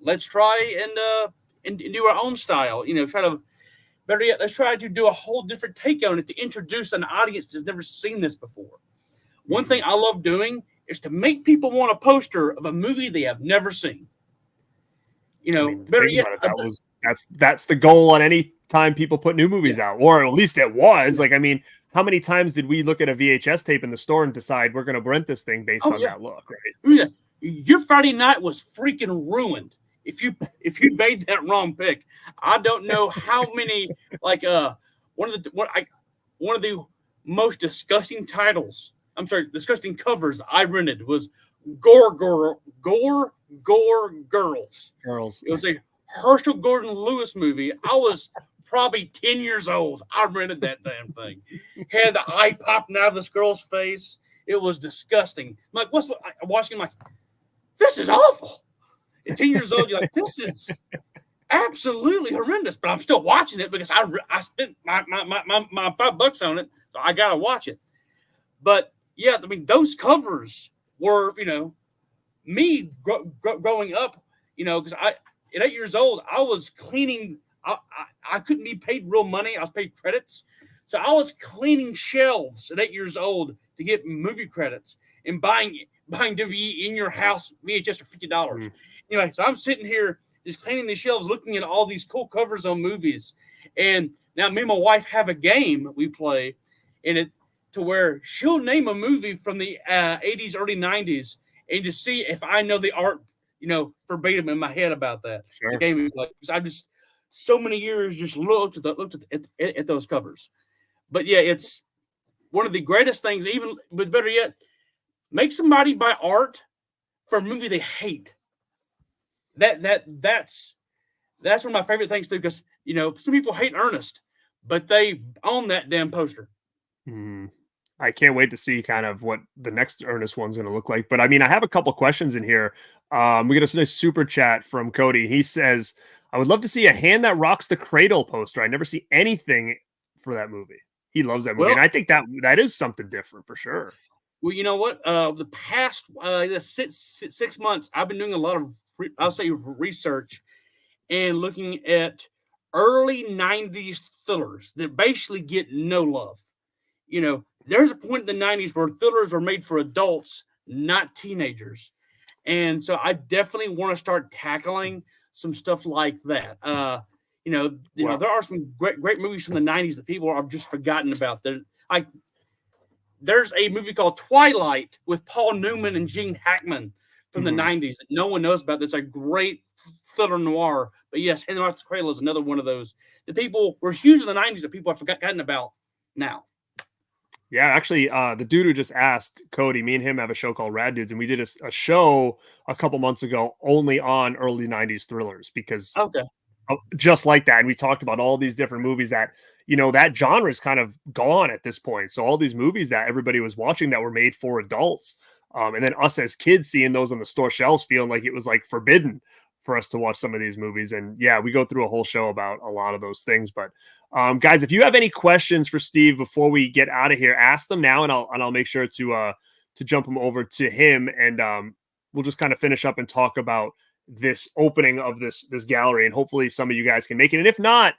Let's try and do our own style, better yet, let's try to do a whole different take on it to introduce an audience that's never seen this before. One thing I love doing is to make people want a poster of a movie they have never seen. Better yet, that's the goal on any time people put new movies out, or at least it was. Like, I mean, how many times did we look at a VHS tape in the store and decide we're going to rent this thing based on that look, right? Your Friday night was freaking ruined if you made that wrong pick. I don't know how many, like, one of the most disgusting disgusting covers I rented was Gore Girls. It was a Herschel Gordon Lewis movie. I was probably 10 years old. I rented that damn thing. Had the eye popping out of this girl's face. It was disgusting. I'm like, I'm watching, I'm like, this is awful. At 10 years old, you're like, this is absolutely horrendous. But I'm still watching it because I spent my $5 on it, so I gotta watch it. But yeah, I mean, those covers were, me growing up, because at 8 years old, I was cleaning. I couldn't be paid real money. I was paid credits. So I was cleaning shelves at 8 years old to get movie credits and buying WWE in your house VHS for $50. Anyway, so I'm sitting here just cleaning the shelves, looking at all these cool covers on movies. And now me and my wife have a game we play, and it to where she'll name a movie from the 80s, early 90s, and just see if I know the art, verbatim in my head about that. Sure. It's a game we play. Because I just so many years just looked at those covers. But yeah, it's one of the greatest things. But better yet, make somebody buy art for a movie they hate. That's one of my favorite things too. Because some people hate Ernest, but they own that damn poster. I can't wait to see kind of what the next Ernest one's going to look like. But I mean, I have a couple questions in here. We got a nice super chat from Cody. He says, I would love to see a Hand That Rocks the Cradle poster. I never see anything for that movie. He loves that movie. And I think that is something different for sure. Well, you know what? The past 6 months, I've been doing a lot of, research and looking at early 90s thrillers that basically get no love. There's a point in the 90s where thrillers are made for adults, not teenagers. And so I definitely want to start tackling some stuff like that. There are some great movies from the 90s that people have just forgotten about. There's a movie called Twilight with Paul Newman and Gene Hackman from the 90s that no one knows about. That's a great thriller noir. But yes, Hand That Rocks the Cradle is another one of those that people were huge in the 90s that people have forgotten about now. Yeah, actually, the dude who just asked, Cody, me and him have a show called Rad Dudes, and we did a show a couple months ago only on early 90s thrillers because just like that. And we talked about all these different movies that, that genre is kind of gone at this point. So all these movies that everybody was watching that were made for adults, and then us as kids seeing those on the store shelves feeling like it was like forbidden for us to watch some of these movies. And yeah, we go through a whole show about a lot of those things. But guys, if you have any questions for Steve before we get out of here, ask them now, and I'll make sure to jump them over to him, and we'll just kind of finish up and talk about this opening of this gallery, and hopefully some of you guys can make it. And if not,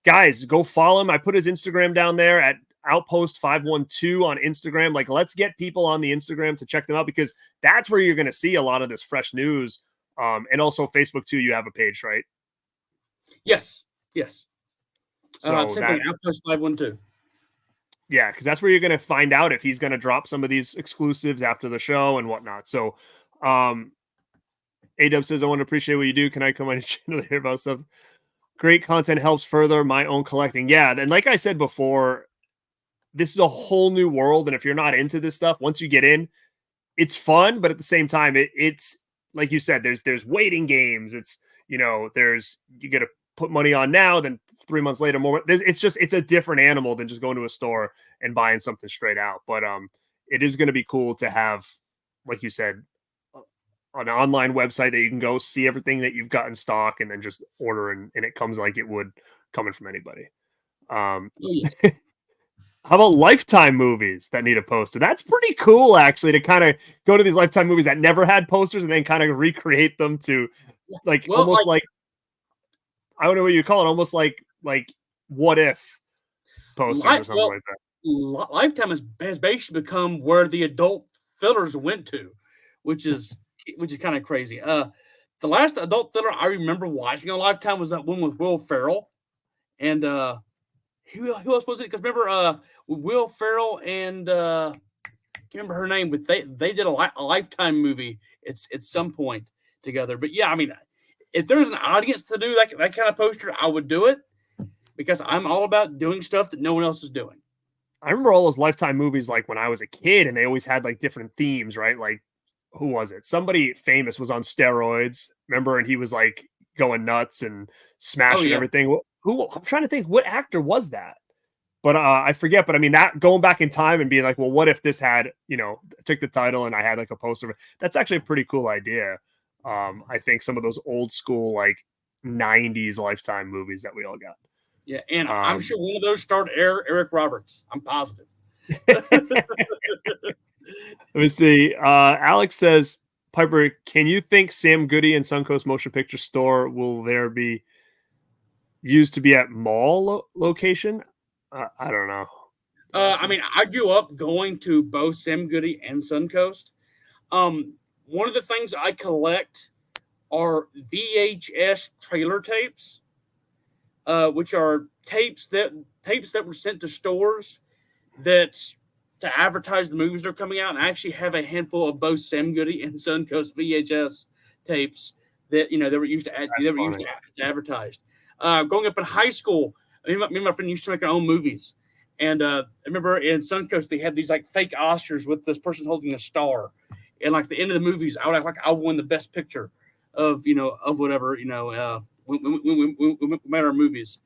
guys, go follow him. I put his Instagram down there at Outpost 512 on Instagram. Like, let's get people on the Instagram to check them out, because that's where you're going to see a lot of this fresh news. And also Facebook too. You have a page, right? Yes. So Outpost 512. Yeah, because that's where you're going to find out if he's going to drop some of these exclusives after the show and whatnot. So, A-Dub says, I want to appreciate what you do. Can I come on your channel to hear about stuff? Great content helps further my own collecting. Yeah, and like I said before, this is a whole new world. And if you're not into this stuff, once you get in, it's fun. But at the same time, it's like you said, there's waiting games. It's, you got to put money on now, then 3 months later, more. It's a different animal than just going to a store and buying something straight out. But it is going to be cool to have, like you said, an online website that you can go see everything that you've got in stock and then just order, and it comes like it would coming from anybody. How about Lifetime movies that need a poster? That's pretty cool, actually, to kind of go to these Lifetime movies that never had posters and then kind of recreate them to I don't know what you call it, almost like what if posters or something like that. Lifetime has basically become where the adult fillers went to, which is kind of crazy. The last adult filler I remember watching on Lifetime was that one with Will Ferrell, and who else was it? Because remember, Will Ferrell and I can't remember her name, but they did a Lifetime movie at some point together. But yeah, I mean, if there's an audience to do that kind of poster, I would do it, because I'm all about doing stuff that no one else is doing. I remember all those Lifetime movies like when I was a kid, and they always had like different themes, right? Like, who was it? Somebody famous was on steroids, remember? And he was like going nuts and smashing everything. I'm trying to think, what actor was that? But I forget. But I mean, that going back in time and being like, well, what if this had, took the title and I had like a poster? That's actually a pretty cool idea. I think some of those old school, like 90s Lifetime movies that we all got. Yeah, and I'm sure one of those starred Eric Roberts. I'm positive. Let me see. Alex says, Piper, can you think Sam Goody and Suncoast Motion Picture Store will there be used to be at mall location? I don't know. I mean, I grew up going to both Sam Goody and Suncoast. One of the things I collect are VHS trailer tapes, which are tapes that were sent to stores that to advertise the movies that are coming out. And I actually have a handful of both Sam Goody and Suncoast VHS tapes that they were used to advertised. Growing up in high school, me and my friend used to make our own movies. And I remember in Suncoast, they had these like fake Oscars with this person holding a star. And like the end of the movies, I would act like I won the best picture of whatever, when we made our movies.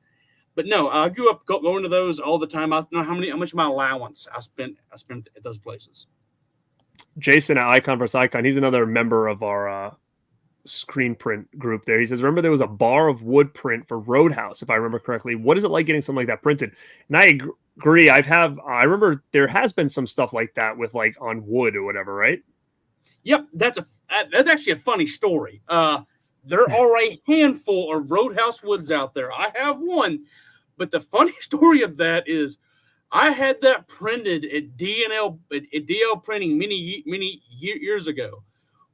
But no, I grew up going to those all the time. I don't know how much of my allowance I spent at those places. Jason at Icon vs. Icon, he's another member of our screen print group there. He says, remember there was a bar of wood print for Roadhouse, if I remember correctly. What is it like getting something like that printed? And I agree. I remember there has been some stuff like that with like on wood or whatever, right? Yep, that's actually a funny story. There are a handful of Roadhouse woods out there. I have one, but the funny story of that is I had that printed at DL Printing many years ago.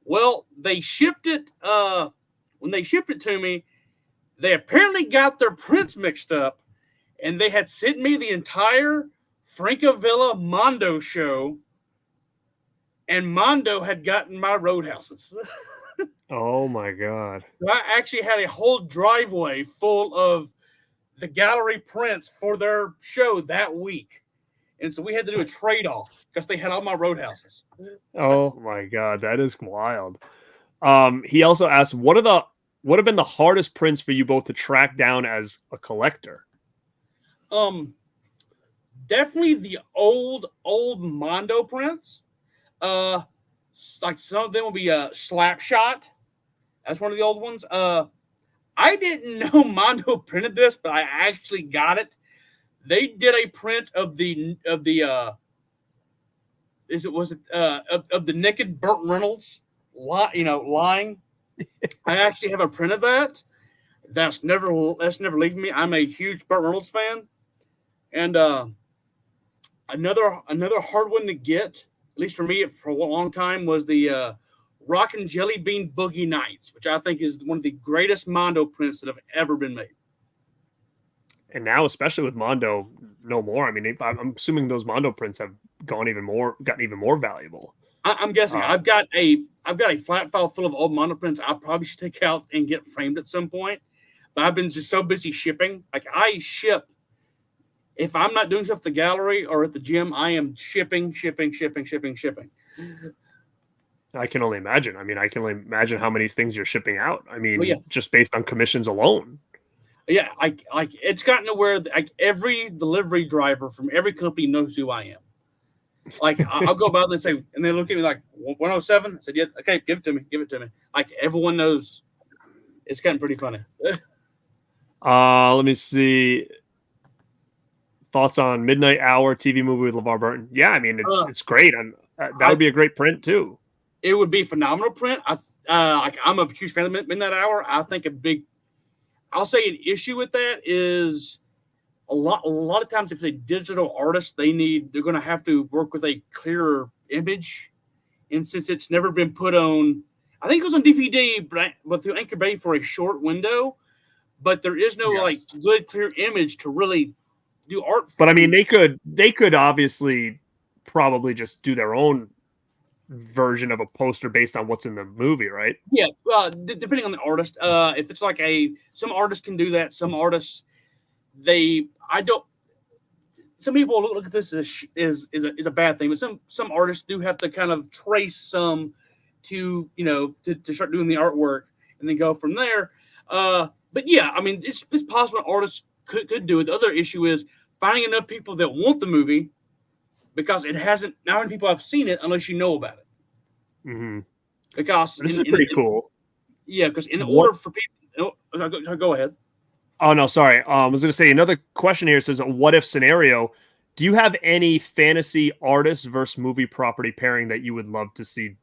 Well, they shipped it. When they shipped it to me, they apparently got their prints mixed up, and they had sent me the entire Francavilla Mondo show, and Mondo had gotten my Roadhouses. Oh my God. I actually had a whole driveway full of the gallery prints for their show that week. And so we had to do a trade-off because they had all my Roadhouses. Oh my God, that is wild. He also asked, what have been the hardest prints for you both to track down as a collector? Definitely the old Mondo prints. Like some of them will be Slapshot. That's one of the old ones. I didn't know Mondo printed this, but I actually got it. They did a print of the naked Burt Reynolds, lying. I actually have a print of that. That's never leaving me. I'm a huge Burt Reynolds fan, and another hard one to get, at least for me for a long time, was the Rock and Jelly Bean Boogie Nights, which I think is one of the greatest Mondo prints that have ever been made. And now, especially with Mondo, no more. I mean, I'm assuming those Mondo prints have gotten even more valuable. I'm guessing. I've got a flat file full of old Mondo prints. I'll probably take out and get framed at some point. But I've been just so busy shipping. Like I ship. If I'm not doing stuff at the gallery or at the gym, I am shipping. I can only imagine. I mean, I can only imagine how many things you're shipping out. I mean, just based on commissions alone. Yeah, it's gotten to where every delivery driver from every company knows who I am. Like I'll go about and say, and they look at me like 107. I said, yeah, okay, give it to me. Like everyone knows. It's getting pretty funny. Let me see. Thoughts on Midnight Hour TV movie with LeVar Burton? Yeah, I mean it's great, and that would be a great print too. It would be a phenomenal print. I'm a huge fan of Midnight Hour. I think I'll say an issue with that is a lot of times if it's a digital artist, they're going to have to work with a clearer image, and since it's never been put on, I think it was on DVD, but through Anchor Bay for a short window, but there is no good clear image to really do art. But I mean, they could obviously probably just do their own version of a poster based on what's in the movie, right? Yeah, depending on the artist. If it's like some artists can do that. Some artists, some people look at this as a bad thing, but some artists do have to kind of trace some to start doing the artwork and then go from there. But yeah, I mean, it's possible artists could do it. The other issue is finding enough people that want the movie, because it hasn't. Not many people have seen it unless you know about it. Mm-hmm. Because this is pretty cool. Yeah, because in order for people, Go ahead. Oh no, sorry. I was going to say another question here says, "What if scenario? Do you have any fantasy artist versus movie property pairing that you would love to see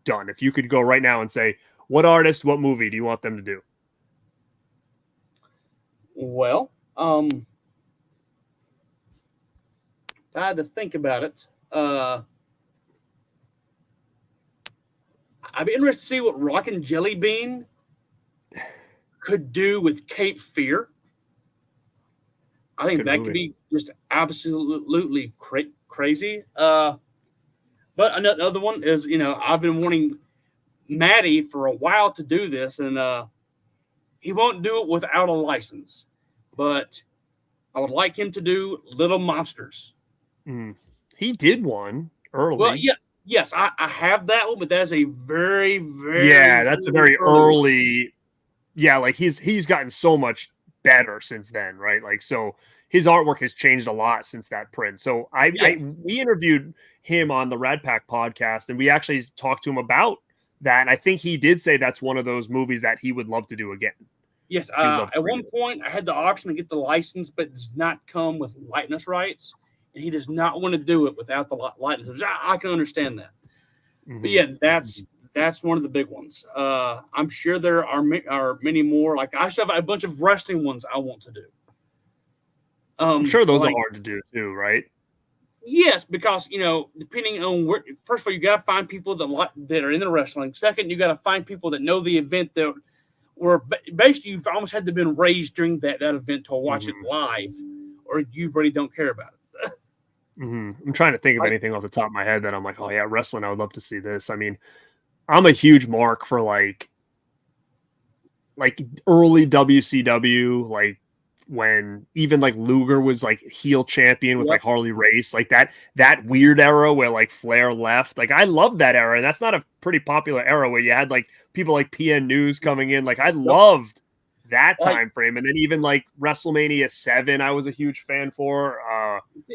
done? If you could go right now and say, what artist, what movie do you want them to do?" Well, I had to think about it. I'd be interested to see what Rockin' Jelly Bean could do with Cape Fear. I think Good that movie. could be just absolutely crazy. But another one is, I've been wanting Maddie for a while to do this, and he won't do it without a license. But I would like him to do Little Monsters. He did one early. Well, yeah, yes, I have that one, but that's a very, very that's a very early. Yeah, like he's gotten so much better since then, right? Like, so his artwork has changed a lot since that print. So we interviewed him on the Radpack podcast, and we actually talked to him about that. And I think he did say that's one of those movies that he would love to do again. Yes, at one point I had the option to get the license, but it does not come with likeness rights, and he does not want to do it without the likeness. I can understand that, but yeah, that's one of the big ones. I'm sure there are many more. Like I still have a bunch of wrestling ones I want to do. I'm sure those are hard to do too, right? Yes, because depending on where. First of all, you got to find people that are in the wrestling. Second, you got to find people that know the event that. Where basically you've almost had to been raised during that event to watch it live, or you really don't care about it. I'm trying to think of anything off the top of my head that I'm like, oh yeah, wrestling, I would love to see this. I mean, I'm a huge mark for like early WCW, like when even like Luger was like heel champion with like Harley Race, like that weird era where like Flair left. Like I loved that era, and that's not a pretty popular era where you had like people like PN News coming in. Like I loved that time frame, and then even like WrestleMania 7, I was a huge fan for.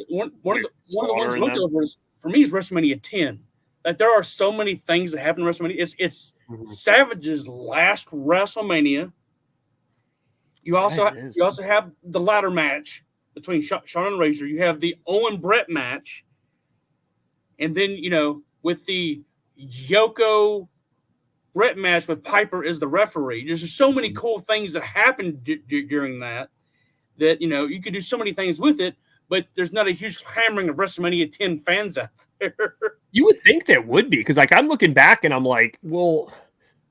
One of the ones to look over is, for me, is WrestleMania 10. Like there are so many things that happen in WrestleMania. It's Savage's last WrestleMania. You also have the ladder match between Shawn and Razor. You have the Owen Brett match, and then with the Yoko Brett match with Piper as the referee. There's just so many cool things that happened during that you could do so many things with it. But there's not a huge hammering of WrestleMania 10 fans out there. You would think there would be, because like I'm looking back and I'm like, well.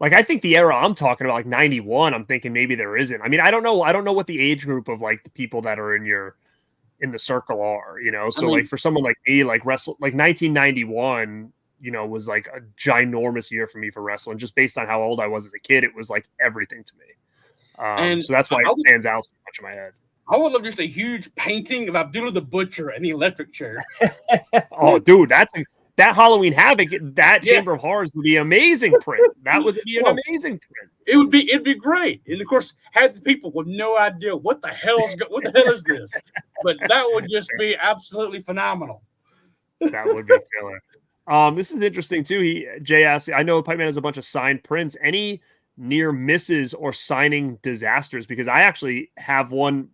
Like, I think the era I'm talking about, like 91, I'm thinking maybe there isn't. I mean, I don't know. I don't know what the age group of like the people that are in the circle are, So like for someone like me, like 1991, was like a ginormous year for me for wrestling, just based on how old I was as a kid. It was like everything to me. And so that's why it stands out so much in my head. I would love just a huge painting of Abdullah the Butcher and the electric chair. Oh, dude, that Halloween Havoc, that Chamber of Horrors would be amazing print. That would be an amazing print. It'd be great. And of course, had the people with no idea what the hell is this, but that would just be absolutely phenomenal. That would be killer. This is interesting too. Jay asked, I know Pipe Man has a bunch of signed prints. Any near misses or signing disasters? Because I actually have one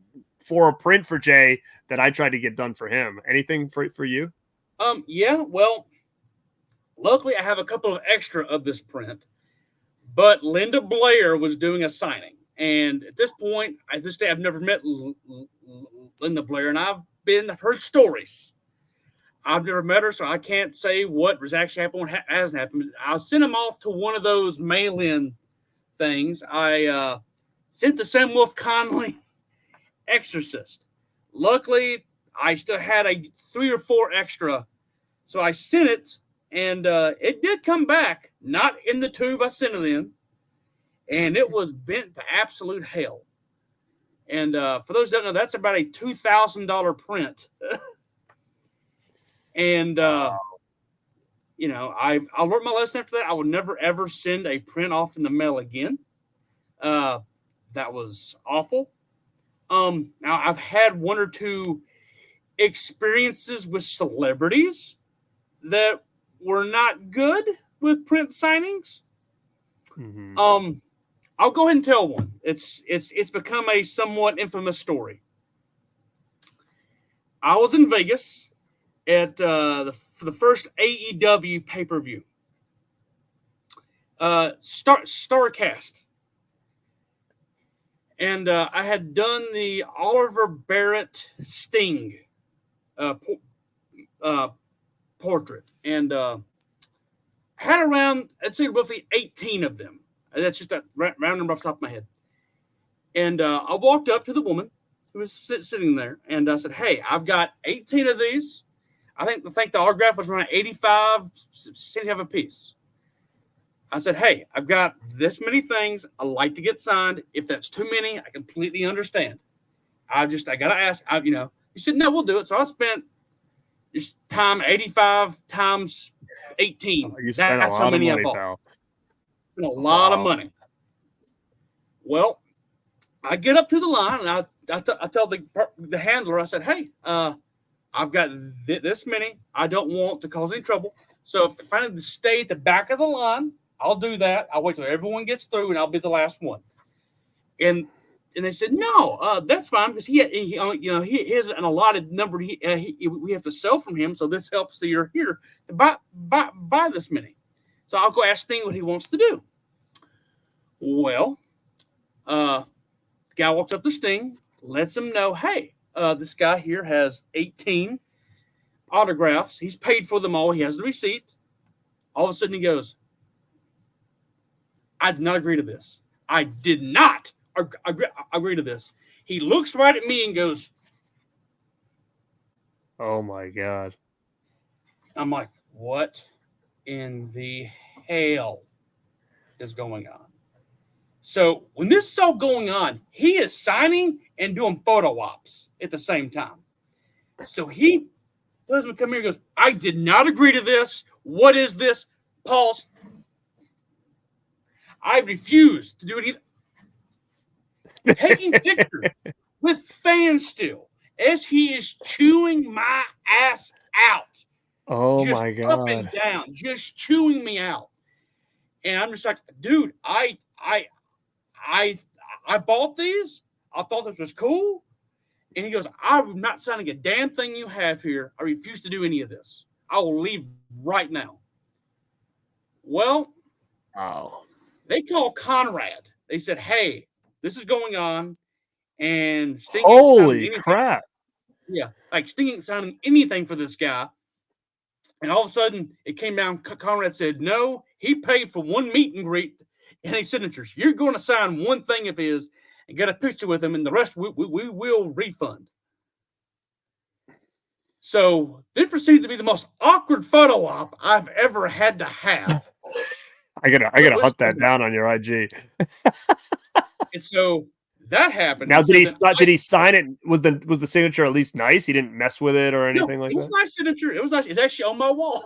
for a print for Jay that I tried to get done for him. Anything for you? Yeah, well, luckily I have a couple of extra of this print, but Linda Blair was doing a signing. And at this point, at this day, I've never met Linda Blair, and I've heard stories. I've never met her, so I can't say what was actually happened, what hasn't happened. I'll send them off to one of those mail-in things. I sent the Sam Wolf Conley Exorcist. Luckily, I still had 3 or 4 extra, so I sent it, and it did come back, not in the tube I sent it in, and it was bent to absolute hell. And for those who don't know, that's about a $2,000 print. And I learned my lesson after that. I would never ever send a print off in the mail again. That was awful. Now I've had 1 or 2 experiences with celebrities that were not good with print signings. I'll go ahead and tell one. It's become a somewhat infamous story. I was in Vegas at for the first AEW pay-per-view. Starcast. And I had done the Oliver Barrett Sting portrait. And had around, I'd say roughly 18 of them. That's just a round number off the top of my head. And I walked up to the woman who was sitting there, and I said, "Hey, I've got 18 of these. I think the autograph was around 85 cents a piece." I said, "Hey, I've got this many things. I like to get signed. If that's too many, I completely understand. I got to ask." He said, "No, we'll do it." So I spent just time 85 times 18. You spent a lot of money, pal. Spent a lot of money. Well, I get up to the line, and I tell the handler, I said, "Hey, I've got this many. I don't want to cause any trouble. So if I need to stay at the back of the line, I'll do that. I'll wait till everyone gets through, and I'll be the last one." And they said, "No, that's fine, because he has an allotted number we have to sell from him. So this helps that you're here to buy this many. So I'll go ask Sting what he wants to do." Well, guy walks up to Sting, lets him know, "Hey, this guy here has 18 autographs. He's paid for them all. He has the receipt." All of a sudden he goes, "I did not agree to this. I did not agree to this." He looks right at me and goes, "Oh my God." I'm like, what in the hell is going on? So when this is all going on, he is signing and doing photo ops at the same time. So he doesn't come here and goes, "I did not agree to this. What is this?" Pause. "I refuse to do it either." Taking pictures with fans still as he is chewing my ass out. Oh just my God. Up and down, just chewing me out. And I'm just like, "Dude, I bought these. I thought this was cool." And he goes, "I'm not signing a damn thing you have here. I refuse to do any of this. I will leave right now." Well, they called Conrad. They said, "Hey, this is going on, and Sting ain't holy crap." Yeah, like Sting ain't signing anything for this guy. And all of a sudden, it came down. Conrad said, "No, he paid for one meet and greet and his signatures. You're going to sign one thing of his and get a picture with him, and the rest we will refund." So it proceeded to be the most awkward photo op I've ever had to have. I gotta hunt that down on your IG. And so that happened. Now, did he sign it? Was the signature at least nice? He didn't mess with it or anything like that? It was a nice signature. It was nice. It's actually on my wall.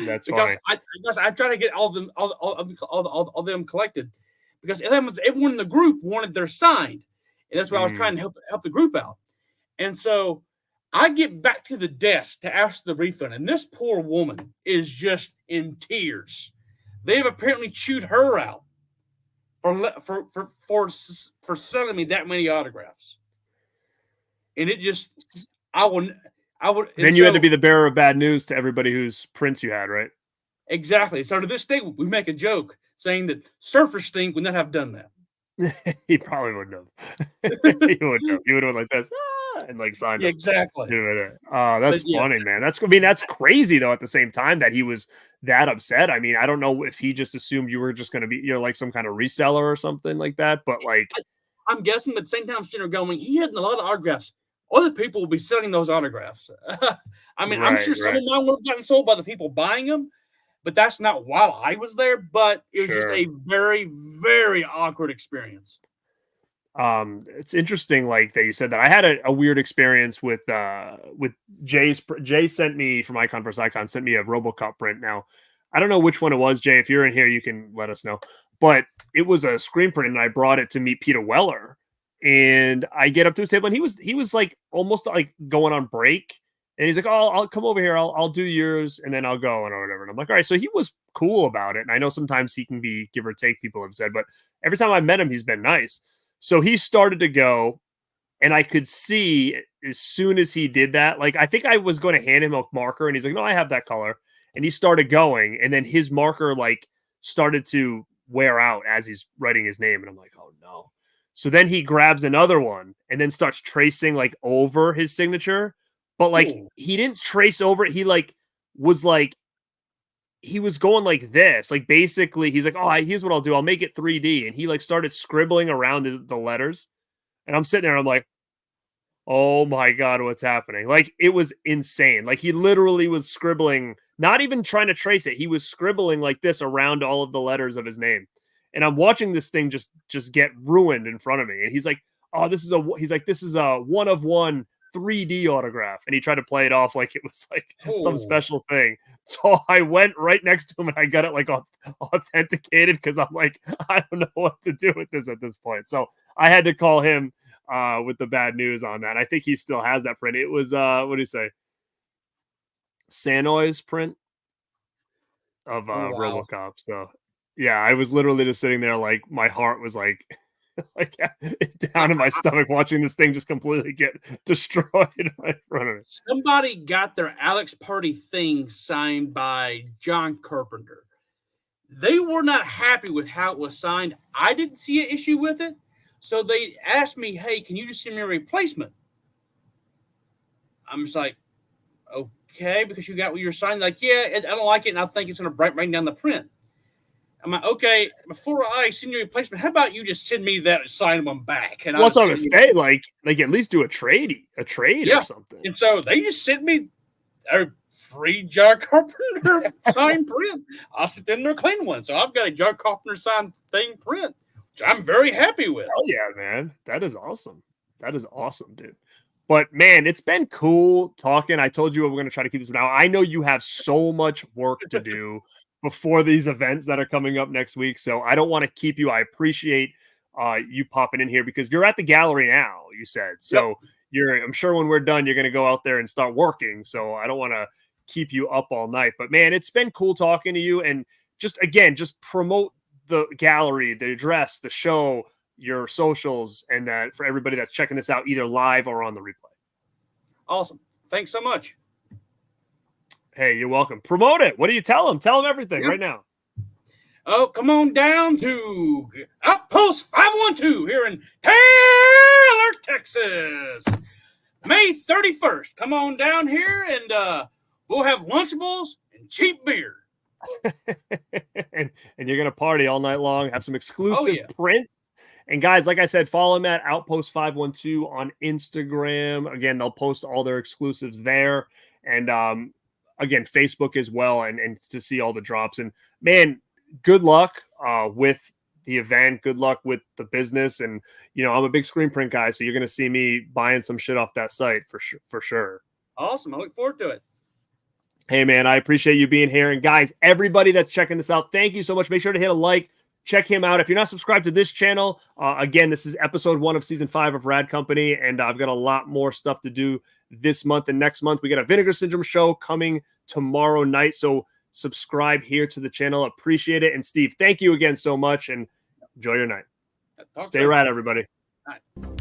That's funny. I try to get all of them collected, because everyone in the group wanted their signed, and that's why I was trying to help the group out. And so I get back to the desk to ask the refund, and this poor woman is just in tears. They've apparently chewed her out for selling me that many autographs, and it just I would. Then you had to be the bearer of bad news to everybody whose prints you had, right? Exactly. So to this day, we make a joke saying that Surfer Sting would not have done that. He probably wouldn't have. He wouldn't have. He would have went like this and like signed it. Exactly. That's funny, man. That's crazy though. At the same time that he was that upset. I mean, I don't know if he just assumed you were just going to be, like some kind of reseller or something like that. But like, I'm guessing at the same time, going, he had a lot of autographs. Other people will be selling those autographs. I mean, I'm sure some of mine would have gotten sold by the people buying them, but that's not while I was there. But it was just a very, very awkward experience. It's interesting, like that you said that. I had a weird experience with Jay sent me from Icon vs. Icon, sent me a RoboCop print. Now, I don't know which one it was, Jay. If you're in here, you can let us know. But it was a screen print, and I brought it to meet Peter Weller. And I get up to his table, and he was like almost like going on break, and he's like, "Oh, I'll come over here. I'll do yours, and then I'll go," and or whatever. And I'm like, "All right." So he was cool about it. And I know sometimes he can be give or take, people have said, but every time I met him, he's been nice. So he started to go, and I could see as soon as he did that, like, I think I was going to hand him a marker, and he's like, no, I have that color. And he started going, and then his marker, like, started to wear out as he's writing his name. And I'm like, oh no. So then he grabs another one and then starts tracing, like, over his signature. But, like, he didn't trace over it. He, like, was like, he was going like this. Like, basically, he's like, oh, here's what I'll do. I'll make it 3D. And he, like, started scribbling around the letters. And I'm sitting there, I'm like, oh my God, what's happening? Like, it was insane. Like, he literally was scribbling, not even trying to trace it. He was scribbling like this around all of the letters of his name. And I'm watching this thing just get ruined in front of me. And he's like, oh, this is a one of one 3D autograph. And he tried to play it off like it was like some special thing. So I went right next to him and I got it like authenticated, because I'm like, I don't know what to do with this at this point. So I had to call him with the bad news on that. I think he still has that print. It was what do you say? Sanoi's print of RoboCop. So yeah, I was literally just sitting there, like, my heart was like like down in my stomach watching this thing just completely get destroyed right in front of me. Somebody got their Alex Purdy thing signed by John Carpenter. They were not happy with how it was signed. I didn't see an issue with it. So they asked me, hey, can you just send me a replacement? I'm just like, okay, because you got what you're signing. Like, yeah, I don't like it, and I think it's going to bring down the print. I'm like, okay, before I send you a replacement, how about you just send me that signed one back? And what's I was going to say, like at least do a trade or something. And so they just sent me a free John Carpenter signed print. I'll sit in there clean one. So I've got a John Carpenter signed thing print, which I'm very happy with. Oh yeah, man. That is awesome. That is awesome, dude. But man, it's been cool talking. I told you we're going to try to keep this now. I know you have so much work to do before these events that are coming up next week. So I don't want to keep you. I appreciate you popping in here, because you're at the gallery now, you said. So I'm sure when we're done, you're going to go out there and start working. So I don't want to keep you up all night. But man, it's been cool talking to you. And just promote the gallery, the address, the show, your socials, and that for everybody that's checking this out either live or on the replay. Awesome. Thanks so much. Hey, you're welcome. Promote it. What do you tell them? Tell them everything right now. Oh, come on down to Outpost 512 here in Taylor, Texas. May 31st. Come on down here, and we'll have Lunchables and cheap beer. and you're going to party all night long, have some exclusive prints. And guys, like I said, follow them at Outpost 512 on Instagram. Again, they'll post all their exclusives there. And again, Facebook as well, and to see all the drops. And man, good luck with the event. Good luck with the business. And, I'm a big screen print guy, so you're going to see me buying some shit off that site for sure. Awesome. I look forward to it. Hey, man, I appreciate you being here. And guys, everybody that's checking this out, thank you so much. Make sure to hit a like. Check him out. If you're not subscribed to this channel, again, this is episode 1 of season 5 of Rad Company, and I've got a lot more stuff to do this month and next month. We got a Vinegar Syndrome show coming tomorrow night, so subscribe here to the channel. Appreciate it. And Steve, thank you again so much, and enjoy your night. Stay rad, everybody. All right.